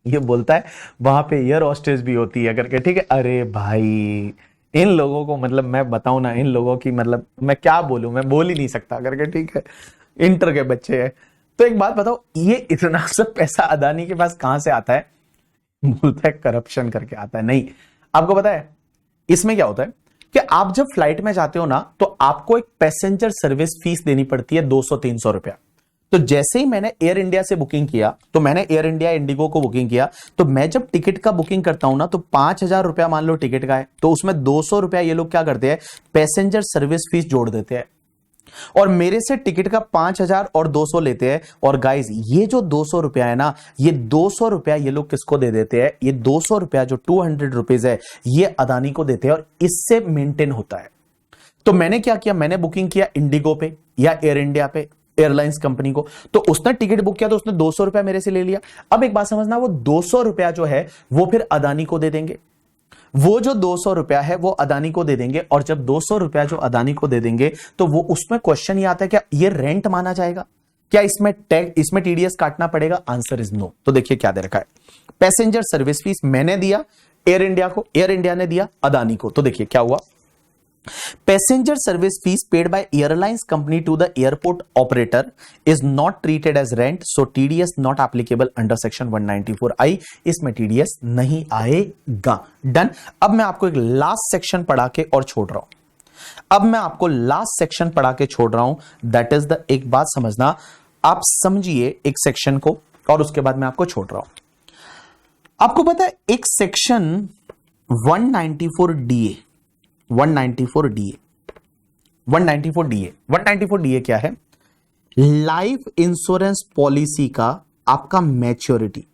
ये बोलता है वहां पे एयर होस्टेस भी होती है करके, ठीक है। अरे भाई इन लोगों को, मतलब मैं बताऊं ना, इन लोगों की मतलब मैं क्या बोलूं, मैं बोल ही नहीं सकता करके, ठीक है, इंटर के बच्चे हैं। तो एक बात बताओ, ये इतना सब पैसा अदानी के पास कहां से आता है? बोलता है करप्शन करके आता है। नहीं, आपको पता है इसमें क्या होता है कि आप जब फ्लाइट में जाते हो ना, तो आपको एक पैसेंजर सर्विस फीस देनी पड़ती है 200-300 रुपया। तो जैसे ही मैंने एयर इंडिया से बुकिंग किया, तो मैंने एयर इंडिया इंडिगो को बुकिंग किया, तो मैं जब टिकट का बुकिंग करता हूं ना, तो 5,000 रुपया मान लो टिकट का है, तो उसमें 200 रुपया ये लोग क्या करते हैं, पैसेंजर सर्विस फीस जोड़ देते हैं, और मेरे से टिकट का 5,000 और 200 लेते हैं। और गाइस ये जो 200 रुपया है ना, ये 200 रुपया ये लोग किसको दे देते हैं? ये 200 रुपया जो 200 रुपीज है, ये अदानी को देते हैं, और इससे मेंटेन होता है। तो मैंने क्या किया, मैंने बुकिंग किया इंडिगो पे या एयर इंडिया पे, एयरलाइंस कंपनी को, तो उसने टिकट बुक किया, तो उसने 200 रुपया मेरे से ले लिया। अब एक बात समझना, वो 200 रुपया जो है वो फिर अदानी को दे देंगे। वो जो 200 रुपया है वो अदानी को दे देंगे, और जब 200 रुपया जो अदानी को दे देंगे, तो वो उसमें क्वेश्चन ये आता है क्या ये रेंट माना जाएगा? क्या इसमें टैक्स, इसमें टीडीएस काटना पड़ेगा? Answer is no. तो देखिए क्या दे रखा है, पैसेंजर सर्विस फीस मैंने दिया एयर इंडिया को, एयर इंडिया ने दिया अदानी को। तो देखिए क्या हुआ, passenger service fees paid by airlines company to the airport operator is not treated as rent, so TDS not applicable under section 194I। इसमें TDS नहीं आएगा। डन। अब मैं आपको एक लास्ट सेक्शन पढ़ा के और छोड़ रहा हूं, अब मैं आपको लास्ट सेक्शन पढ़ा के छोड़ रहा हूं, दैट इज द, एक बात समझना, आप समझिए एक सेक्शन को, और उसके बाद मैं आपको छोड़ रहा हूं। आपको पता है एक सेक्शन 194 DA क्या है? लाइफ इंश्योरेंस पॉलिसी का आपका मैच्योरिटी,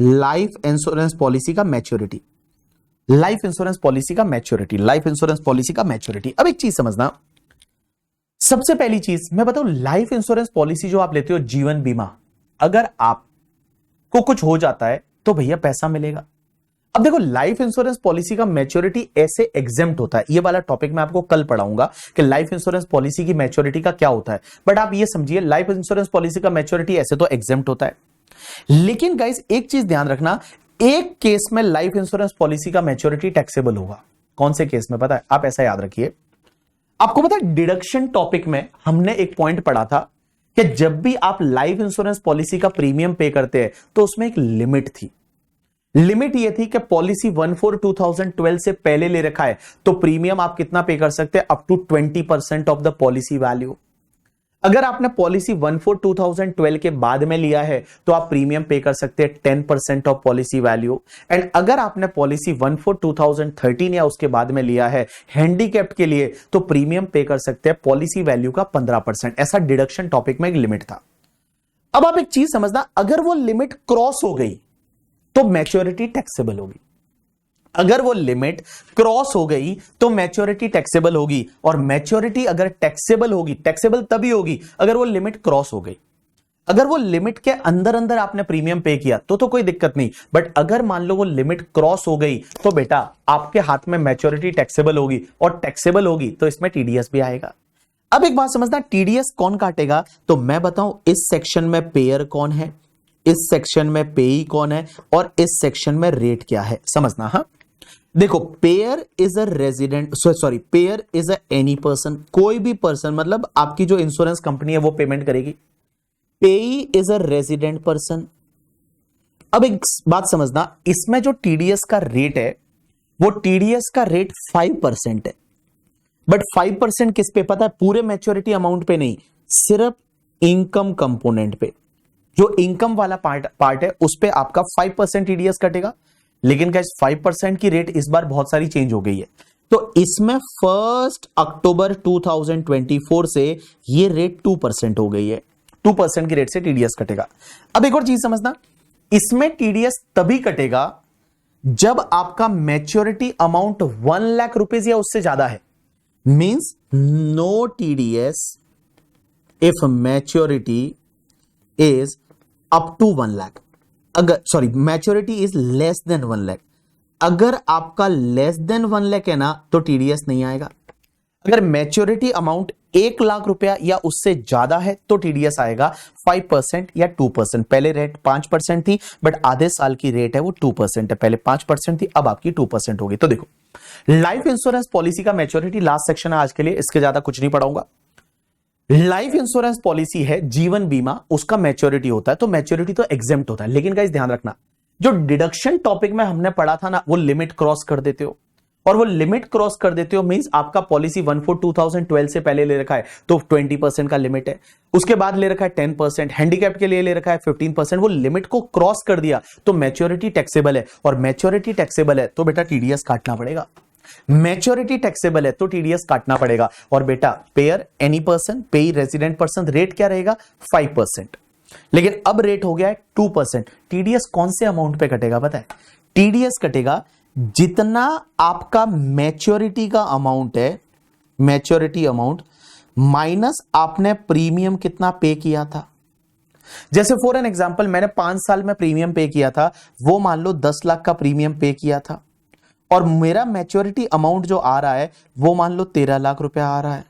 लाइफ इंश्योरेंस पॉलिसी का मैच्योरिटी, लाइफ इंश्योरेंस पॉलिसी का मैच्योरिटी, लाइफ इंश्योरेंस पॉलिसी का मैच्योरिटी। अब एक चीज समझना, सबसे पहली चीज मैं बताऊं, लाइफ इंश्योरेंस पॉलिसी जो आप लेते हो, जीवन बीमा, अगर आपको कुछ हो जाता है तो भैया पैसा मिलेगा। अब देखो लाइफ इंश्योरेंस पॉलिसी का मैच्योरिटी ऐसे एग्जेम्प्ट होता है, ये वाला टॉपिक मैं आपको कल पढ़ाऊंगा कि लाइफ इंश्योरेंस पॉलिसी की मैच्योरिटी का क्या होता है, बट आप ये समझिए लाइफ इंश्योरेंस पॉलिसी का मैच्योरिटी ऐसे तो एग्जेम्प्ट होता है। लेकिन गाइस एक चीज ध्यान रखना, एक केस में लाइफ इंश्योरेंस पॉलिसी का मैच्योरिटी टैक्सेबल होगा। कौन से केस में पता है? आप ऐसा याद रखिए, आपको पता है डिडक्शन टॉपिक में हमने एक पॉइंट पढ़ा था कि जब भी आप लाइफ इंश्योरेंस पॉलिसी का प्रीमियम पे करते हैं तो उसमें एक लिमिट थी। लिमिट ये थी कि पॉलिसी 1/4/2012 से पहले ले रखा है तो प्रीमियम आप कितना पे कर सकते हैं? Up to 20% of the policy value. अगर आपने पॉलिसी 1/4/2012 के बाद में लिया है तो आप प्रीमियम पे कर सकते हैं 10% ऑफ पॉलिसी वैल्यू। एंड अगर आपने पॉलिसी 1/4/2013 या उसके बाद में लिया है हैंडीकैप्ड के लिए, तो प्रीमियम पे कर सकते हैं पॉलिसी वैल्यू का 15%। ऐसा डिडक्शन टॉपिक में एक लिमिट था। अब आप एक चीज समझना, अगर वो लिमिट क्रॉस हो गई तो मैच्योरिटी टैक्सेबल होगी। अगर वो लिमिट क्रॉस हो गई तो मैच्योरिटी टैक्सेबल होगी, और मैच्योरिटी अगर टैक्सेबल होगी, टैक्सेबल तभी होगी अगर वो लिमिट क्रॉस हो गई। अगर वो लिमिट के अंदर अंदर आपने प्रीमियम पे किया तो कोई दिक्कत नहीं, बट अगर मान लो वो लिमिट क्रॉस हो गई तो बेटा आपके हाथ में मैच्योरिटी टैक्सेबल होगी, और टैक्सेबल होगी तो इसमें टीडीएस भी आएगा। अब एक बात समझना, टीडीएस कौन काटेगा? तो मैं बताऊं, इस सेक्शन में पेयर कौन है, इस सेक्शन में पेई कौन है, और इस सेक्शन में रेट क्या है, समझना। हाँ देखो, pair is a resident, sorry pair is a any person, कोई भी पर्सन, मतलब आपकी जो इंश्योरेंस कंपनी है वो पेमेंट करेगी। पेई इज अ रेजिडेंट पर्सन। अब एक बात समझना, इसमें जो टीडीएस का रेट है वो टीडीएस का रेट 5% है, बट 5% किस पे पता है? पूरे मैच्योरिटी अमाउंट पे नहीं, सिर्फ इनकम कंपोनेंट पे। जो इनकम वाला पार्ट है उस पे आपका 5% टीडीएस कटेगा। लेकिन गाइस 5% की रेट इस बार बहुत सारी चेंज हो गई है, तो इसमें 1 अक्टूबर 2024 से ये रेट 2% हो गई है। 2% की रेट से टीडीएस कटेगा। अब एक और चीज समझना, इसमें टीडीएस तभी कटेगा जब आपका मैच्योरिटी अमाउंट 1 लाख रुपीज या उससे ज्यादा है। Means no TDS if maturity is up to 1 lakh. अगर sorry maturity is less than 1 lakh. अगर आपका लेस देन 1 लाख है ना तो टीडीएस नहीं आएगा। अगर मैच्योरिटी अमाउंट 1 लाख रुपया या उससे ज्यादा है तो टीडीएस आएगा 5% या 2%। पहले रेट 5% थी, बट आधे साल की रेट है वो 2% है। पहले 5% थी, अब आपकी 2% होगी। तो देखो, लाइफ इंश्योरेंस पॉलिसी का मैच्योरिटी लास्ट सेक्शन है आज के लिए, इसके ज्यादा कुछ नहीं पढ़ाऊंगा। लाइफ इंश्योरेंस पॉलिसी है जीवन बीमा, उसका मैच्योरिटी होता है, तो मैच्योरिटी तो एग्जेम्प्ट होता है। लेकिन गाइस ध्यान रखना, जो डिडक्शन टॉपिक में हमने पढ़ा था ना, वो लिमिट क्रॉस कर देते हो, और वो लिमिट क्रॉस कर देते हो मींस आपका पॉलिसी 1/4/2012 से पहले ले रखा है तो 20% का लिमिट है, उसके बाद ले रखा है 10%, हैंडीकैप के लिए ले रखा है 15%, वो लिमिट को क्रॉस कर दिया तो मैच्योरिटी टैक्सेबल है, और मैच्योरिटी टैक्सेबल है तो बेटा टीडीएस काटना पड़ेगा। मैच्योरिटी टैक्सेबल है तो टीडीएस काटना पड़ेगा। और बेटा पेयर एनी पर्सन, पेई रेजिडेंट पर्सन, रेट क्या रहेगा? 5%। लेकिन अब रेट हो गया है 2%। टीडीएस कौन से अमाउंट पे कटेगा पता है? टीडीएस कटेगा जितना आपका मैच्योरिटी का अमाउंट है, मैच्योरिटी अमाउंट माइनस आपने प्रीमियम कितना पे किया था। जैसे फॉर एन एग्जांपल, मैंने 5 साल में प्रीमियम पे किया था, वो मान लो 10 लाख का प्रीमियम पे किया था, और मेरा मैच्योरिटी अमाउंट जो आ रहा है वो मान लो 13 लाख रुपया आ रहा है,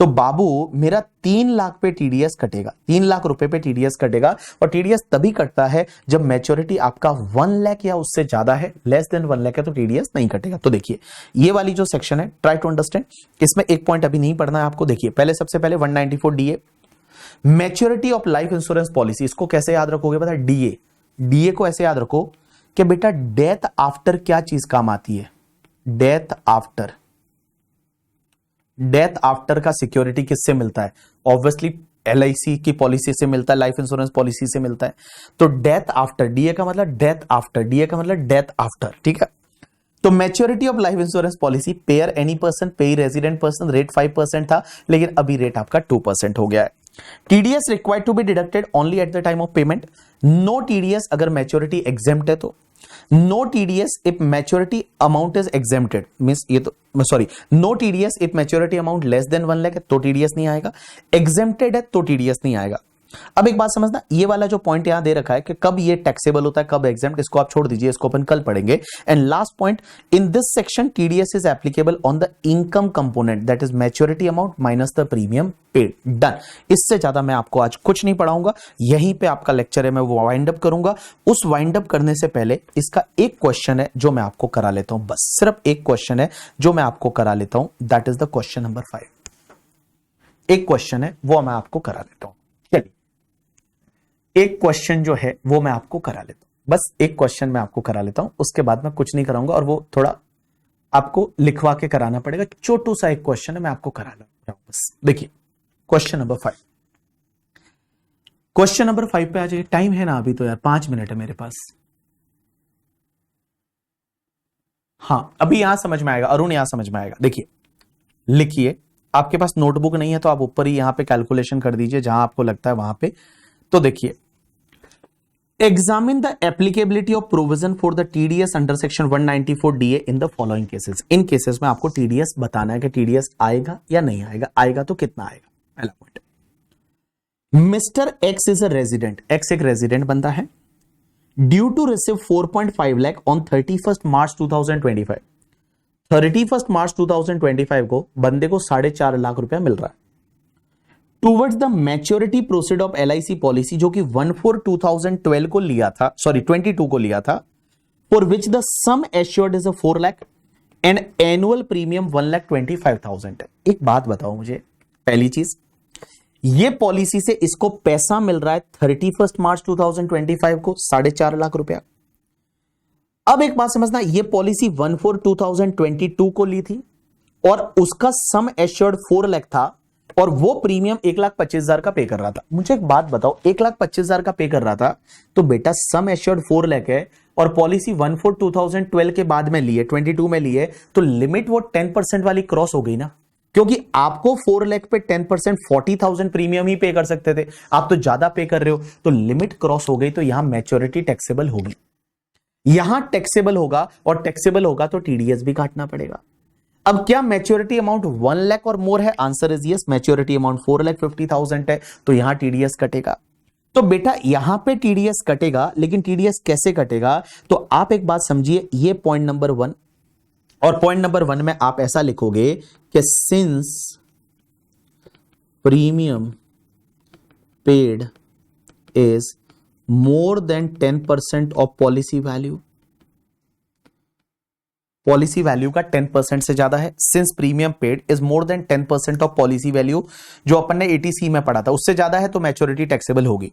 तो बाबू मेरा 3 लाख पे टीडीएस कटेगा, 3 लाख रुपए पे टीडीएस कटेगा। और टीडीएस तभी कटता है जब मैच्योरिटी आपका 1 लाख या उससे ज्यादा है, लेस देन 1 लाख है तो टीडीएस नहीं कटेगा। तो देखिए, ये वाली जो सेक्शन है, ट्राई टू अंडरस्टैंड। इसमें एक पॉइंट अभी नहीं पढ़ना है आपको। देखिए पहले, सबसे पहले 194 DA, maturity of life insurance policy. इसको कैसे याद रखोगे पता है? डीए, डीए को ऐसे याद रखो कि बेटा डेथ आफ्टर क्या चीज काम आती है? Death after. डेथ आफ्टर का सिक्योरिटी किससे मिलता है? ऑब्वियसली एलआईसी की पॉलिसी से मिलता है, लाइफ इंश्योरेंस पॉलिसी से मिलता है। तो डेथ आफ्टर, डीए का मतलब डेथ आफ्टर, डीए का मतलब डेथ आफ्टर, ठीक है। तो maturity of life insurance policy, pair any person, पेई रेजिडेंट पर्सन, रेट 5% था, लेकिन अभी रेट आपका 2% हो गया है। TDS required to be deducted only at the time of payment. No TDS अगर मैच्योरिटी एग्जेम्प्ट है तो। No TDS if maturity amount is exempted, means ये तो sorry, no TDS if maturity amount less than 1 lakh है तो TDS नहीं आएगा, exempted है तो टीडीएस नहीं आएगा। अब एक बात समझना, ये वाला जो पॉइंट यहां दे रखा है कि कब ये टैक्सेबल होता है, कब एग्जेम्प्ट, इसको आप छोड़ दीजिए, इसको अपन कल पढ़ेंगे। And last point, in this section TDS is applicable on the income component, that is maturity amount minus the premium paid. Done. इससे ज्यादा मैं आपको आज कुछ नहीं पढ़ाऊंगा, यहीं पे आपका लेक्चर है, मैं वो वाइंड अप करूंगा। उस वाइंड अप करने से पहले इसका एक क्वेश्चन है जो मैं आपको करा लेता हूं, बस सिर्फ एक क्वेश्चन है जो मैं आपको करा लेता हूं, that is the question number 5। एक क्वेश्चन है वो मैं आपको करा लेता हूं। चलिए, एक क्वेश्चन जो है वो मैं आपको करा लेता हूं, बस एक क्वेश्चन मैं आपको करा लेता हूं, उसके बाद मैं कुछ नहीं कराऊंगा, और वो थोड़ा आपको लिखवा के कराना पड़ेगा। छोटू सा एक क्वेश्चन है, मैं आपको करा रहा हूं। बस देखिए, क्वेश्चन नंबर 5। क्वेश्चन नंबर 5 पे आ जाइए। टाइम है ना अभी तो यार, 5 मिनट है मेरे पास। हाँ, अभी यहां समझ में आएगा, अरुण यहां समझ में आएगा। देखिए, लिखिए, आपके पास नोटबुक नहीं है तो आप ऊपर ही यहां पे कैलकुलेशन कर दीजिए जहां आपको लगता है वहां पे। तो देखिए, examine the applicability of provision for the TDS under section 194 DA in the following cases. In cases में आपको टीडीएस बताना है कि टीडीएस आएगा या नहीं आएगा, आएगा तो कितना आएगा। पहला point, mister X is a resident, X एक रेजिडेंट बंदा है, due to receive 4.5 lakh on 31 मार्च 2025। 31 मार्च 2025 को बंदे को 4.5 लाख रुपया मिल रहा है towards the maturity proceed of LIC policy, जो कि 1/4/2012 को लिया था, सॉरी 22 को लिया था, for which the sum assured is 4 lakh and annual premium 1,25,000 है। एक बात बताओ मुझे, पहली चीज, ये पॉलिसी से इसको पैसा मिल रहा है 31 मार्च 2025 को 4.5 लाख रुपया। अब एक बात समझना, ये पॉलिसी 1/4/2022 को ली थी और उसका सम एश्योर्ड 4 लाख था और वो प्रीमियम 1,25,000 का पे कर रहा था। मुझे एक बात बताओ, 1,25,000 का पे कर रहा था तो बेटा सम एश्योर्ड 4 लाख है और पॉलिसी 1/4/2012 के बाद में लिए, 22 में लिए, तो लिमिट वो 10% वाली क्रॉस हो गई ना, क्योंकि आपको 4 लाख पे 10% 40,000 प्रीमियम ही पे कर सकते थे, आप तो ज्यादा पे कर रहे हो, तो लिमिट क्रॉस हो गई, तो यहां मैच्योरिटी टैक्सेबल होगी, यहां टैक्सेबल होगा और टैक्सेबल होगा तो TDS भी काटना पड़ेगा। अब क्या मैच्योरिटी अमाउंट 1 लाख और मोर है? Answer is yes. Maturity amount 4,50,000 है तो यहां TDS कटेगा। तो बेटा यहां पे TDS कटेगा, लेकिन TDS कैसे कटेगा? तो आप एक बात समझिए, ये पॉइंट नंबर 1, और पॉइंट नंबर 1 में आप ऐसा लिखोगे कि since premium paid is more than 10% of policy value, policy value का 10% से ज्यादा है, since premium paid is more than 10% of policy value, जो अपन ने ATC में पढ़ा था, उससे ज्यादा है तो मैच्योरिटी टैक्सेबल होगी।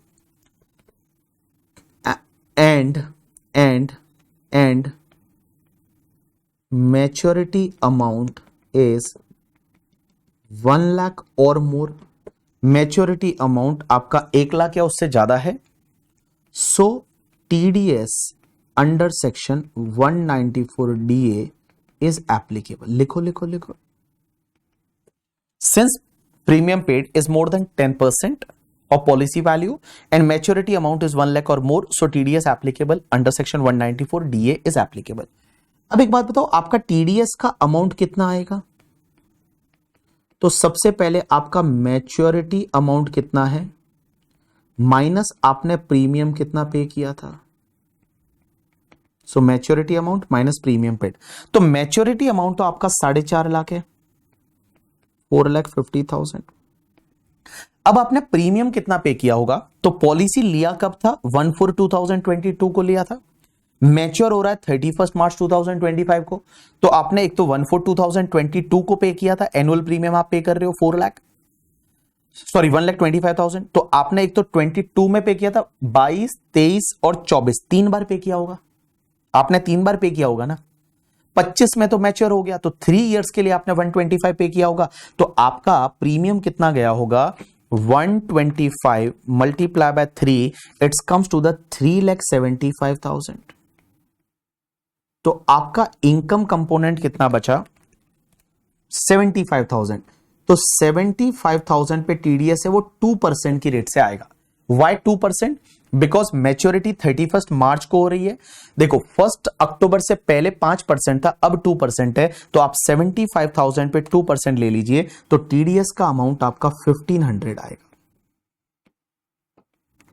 And maturity amount is 1 lakh और मोर, मैच्योरिटी अमाउंट आपका 1 लाख या उससे ज्यादा है, सो TDS under section 194DA is applicable. लिखो लिखो लिखो, since premium paid is more than 10% of policy value and maturity amount is 1 lakh और मोर, सो TDS applicable under section 194DA is applicable. अब एक बात बताओ, आपका TDS का अमाउंट कितना आएगा? तो सबसे पहले आपका मैच्योरिटी अमाउंट कितना है माइनस आपने प्रीमियम कितना पे किया था, so maturity amount minus premium paid. तो मैच्योरिटी अमाउंट तो आपका 4.5 लाख है, 4,50,000। अब आपने प्रीमियम कितना पे किया होगा? तो पॉलिसी लिया कब था? 1/4/2022 को लिया था, मैच्योर हो रहा है 31 मार्च 2025 को, तो आपने एक तो 1/4/2022 को पे किया था, एनुअल प्रीमियम आप पे कर रहे हो 4 लाख, सॉरी 1,25,000, तो आपने एक तो 22 में पे किया था, 22, 23 और 24 3 बार पे किया होगा, आपने 3 बार पे किया होगा ना। 25 में तो मैच्योर हो गया, तो 3 इयर्स के लिए आपने 125 पे किया होगा, तो आपका प्रीमियम कितना गया होगा? 125 multiply by 3, it's comes to the 3,75,000। तो आपका इनकम कंपोनेंट कितना बचा? 75,000। तो 75,000 पे TDS है वो 2% की रेट से आएगा। वाई 2%? बिकॉज मैच्योरिटी 31 मार्च को हो रही है। देखो 1 अक्टूबर से पहले 5% था, अब 2% है, तो आप 75,000 पे 2% ले लीजिए, तो TDS का अमाउंट आपका 1,500 आएगा।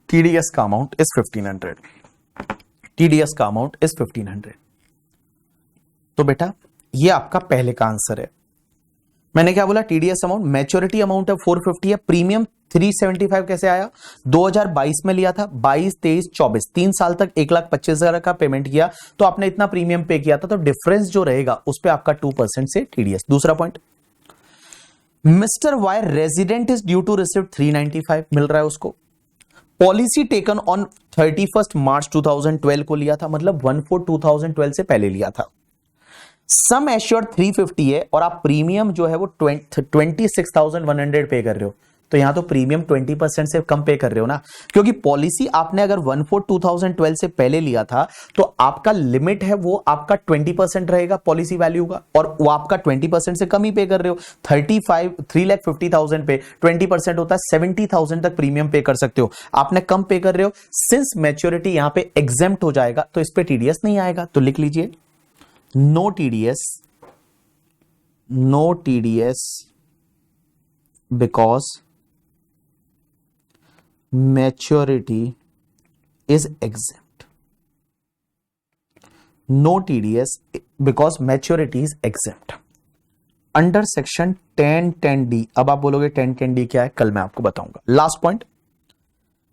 TDS का अमाउंट इज 1,500, TDS का अमाउंट इज 1,500। तो बेटा ये आपका पहले का आंसर है। मैंने क्या बोला? TDS अमाउंट, मैच्योरिटी अमाउंट है 450 है, प्रीमियम 375 कैसे आया? 2022 में लिया था, 22, 23, 24 3 साल तक 1,25,000 का पेमेंट किया, तो आपने इतना प्रीमियम पे किया था, तो डिफरेंस जो रहेगा उस पर आपका 2% से TDS। दूसरा point, mister Y resident is due to receive 395 मिल रहा है उसको, पॉलिसी टेकन ऑन 31 मार्च 2012 को लिया था, मतलब 1/4/2012 से पहले लिया था, सम एश्योर्ड 350 है और आप प्रीमियम जो है वो 26,100 पे कर रहे हो, तो यहां तो प्रीमियम 20% से कम पे कर रहे हो ना, क्योंकि पॉलिसी आपने अगर 1/4/2012 से पहले लिया था तो आपका लिमिट है वो आपका 20% रहेगा पॉलिसी वैल्यू का, और वो आपका 20% से कम ही पे कर रहे हो। 3,50,000 पे 20% होता है 70,000 तक प्रीमियम पे कर सकते हो, आपने कम पे कर रहे हो। सिंस मैच्योरिटी यहां पे एग्जेम्प्ट हो जाएगा तो इस पे TDS नहीं आएगा, तो लिख लीजिए no TDS because maturity is exempt. No TDS because maturity is exempt. Under section 1010D, अब आप बोलोगे 1010D क्या है, कल मैं आपको बताऊंगा. Last point,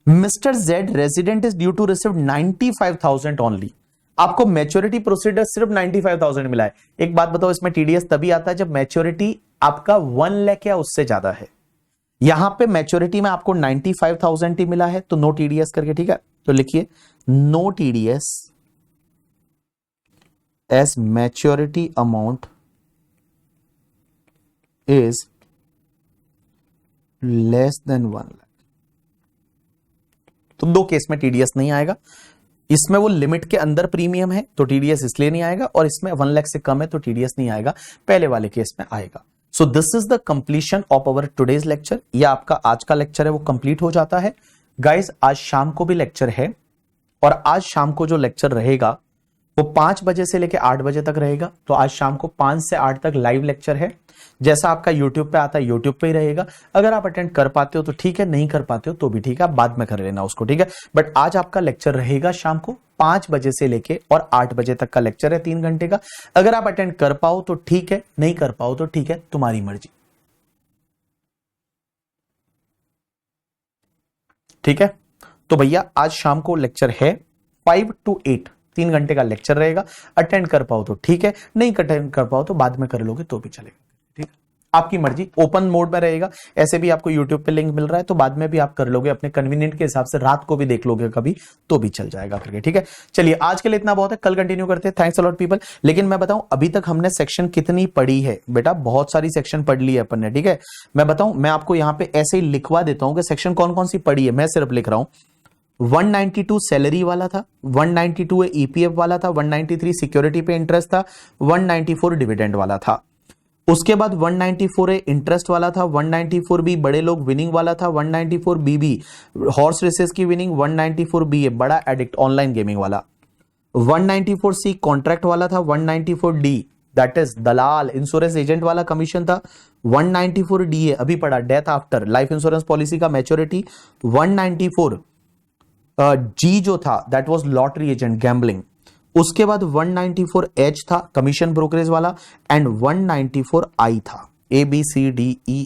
mister Z resident is due to receive 95,000 only. आपको मैच्योरिटी प्रोसीडर सिर्फ 95,000 मिला है. एक बात बताओ, इसमें टीडीएस तभी आता है जब मैच्योरिटी आपका 1 लाख या उससे ज्यादा है. यहां पे मैच्योरिटी में आपको 95,000 ही मिला है, तो नो टीडीएस करके, ठीक है. तो लिखिए no TDS as maturity amount is less than 1 lakh. तो दो केस में टीडीएस नहीं आएगा. इसमें वो लिमिट के अंदर प्रीमियम है तो टीडीएस इसलिए नहीं आएगा, और इसमें 1 लाख से कम है तो टीडीएस नहीं आएगा. पहले वाले केस में आएगा. So this is the completion of our today's lecture. यह आपका आज का लेक्चर है वो कंप्लीट हो जाता है. गाइस आज शाम को भी लेक्चर है, और आज शाम को जो लेक्चर रहेगा वो 5 बजे से लेकर 8 बजे तक रहेगा. तो आज शाम को 5 से 8 तक लाइव लेक्चर है. जैसा आपका YouTube पे आता है YouTube पे ही रहेगा. अगर आप अटेंड कर पाते हो तो ठीक है, नहीं कर पाते हो तो भी ठीक है, आप बाद में कर लेना उसको, ठीक है. बट आज आपका लेक्चर रहेगा शाम को 5 बजे से लेके और 8 बजे तक का लेक्चर है 3 घंटे का. अगर आप अटेंड कर पाओ तो ठीक है, नहीं कर पाओ तो ठीक है, तुम्हारी मर्जी, ठीक है. तो भैया आज शाम को लेक्चर है 5 to 8, 3 घंटे का लेक्चर रहेगा. अटेंड कर पाओ तो ठीक है, नहीं अटेंड कर पाओ तो बाद में कर लोगे तो भी चलेगा, ठीक है. आपकी मर्जी, ओपन मोड में रहेगा. ऐसे भी आपको YouTube पे लिंक मिल रहा है तो बाद में भी आप कर लोगे अपने कन्वीनियंट के हिसाब से, रात को भी देख लोगे कभी तो भी चल जाएगा करके, ठीक है. चलिए आज के लिए इतना बहुत है, कल कंटिन्यू करते हैं. Thanks a lot people. लेकिन मैं बताऊं अभी तक हमने सेक्शन कितनी पढ़ी है बेटा, बहुत सारी सेक्शन पढ़ ली है अपन ने, ठीक है. मैं बताऊं, मैं आपको यहां पे ऐसे ही लिखवा देता हूं कि सेक्शन कौन कौन सी पढ़ी है. मैं सिर्फ लिख रहा हूं 192 सैलरी वाला था, 192 ईपीएफ वाला था, 193 सिक्योरिटी पे इंटरेस्ट था, 194 डिविडेंड वाला था. उसके बाद 194 इंटरेस्ट वाला था, 194 बी बड़े लोग विनिंग वाला था, 194 बी बी हॉर्स रेसेस की विनिंग, 194 बी ए बड़ा एडिक्ट ऑनलाइन गेमिंग वाला, 194 सी कॉन्ट्रैक्ट वाला था, 194 D that is Dalal insurance agent वाला कमीशन था, 194 डी ए अभी पड़ा death after life insurance policy का मैच्योरिटी, 194 जी जो था that was lottery agent gambling. उसके बाद 194 एच था कमीशन ब्रोकरेज वाला, एंड 194 आई था ABCDEFGHI.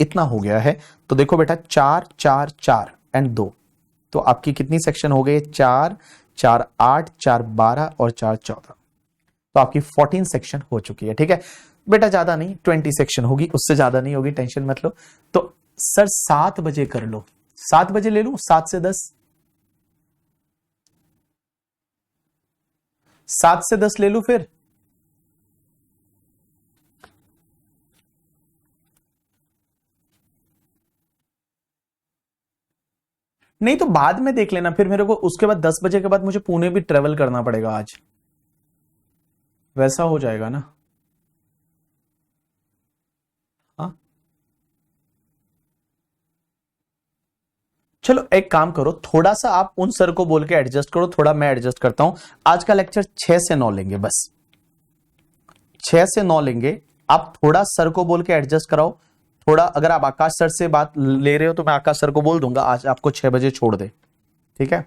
इतना हो गया है. तो देखो बेटा 4 4 4 एंड 2, तो आपकी कितनी सेक्शन हो गई, 4 4 8 4 12 और 4 14. तो आपकी 14 सेक्शन हो चुकी है, ठीक है बेटा. ज्यादा नहीं, 20 सेक्शन होगी, उससे ज्यादा नहीं होगी, टेंशन मत लो. तो सर 7 बजे कर लो, 7 बजे ले लूं, 7 से 10, 7 से 10 ले लूं फिर. नहीं तो बाद में देख लेना, फिर मेरे को उसके बाद 10 बजे के बाद मुझे पुणे भी ट्रेवल करना पड़ेगा आज, वैसा हो जाएगा ना. हाँ चलो एक काम करो, थोड़ा सा आप उन सर को बोल के एडजस्ट करो, थोड़ा मैं एडजस्ट करता हूं. आज का लेक्चर 6 से 9 लेंगे, बस 6 से 9 लेंगे. आप थोड़ा सर को बोल के एडजस्ट कराओ थोड़ा. अगर आप आकाश सर से बात ले रहे हो तो मैं आकाश सर को बोल दूंगा आज आपको 6 बजे छोड़ दे, ठीक है.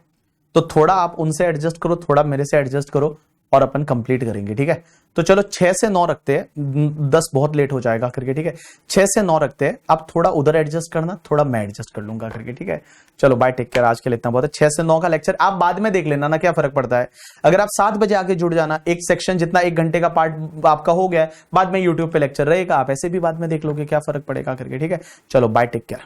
तो थोड़ा आप उनसे एडजस्ट करो, थोड़ा मेरे से एडजस्ट करो और अपन कंप्लीट करेंगे, ठीक है. तो चलो 6 से 9 रखते हैं, 10 बहुत लेट हो जाएगा करके, ठीक है. 6 से 9 रखते हैं. आप थोड़ा उधर एडजस्ट करना, थोड़ा मैं एडजस्ट कर लूंगा करके, ठीक है. चलो बाय, टेक केयर. आज के लिए इतना बहुत है. 6 से 9 का लेक्चर आप बाद में देख लेना ना, क्या फर्क पड़ता है. अगर आप 7 बजे आके जुड़ जाना, एक सेक्शन जितना 1 घंटे का पार्ट आपका हो गया है, बाद में यूट्यूब पे लेक्चर रहेगा, आप ऐसे भी बाद में देख लोगे, क्या फर्क पड़ेगा करके, ठीक है. चलो बाय, टेक केयर.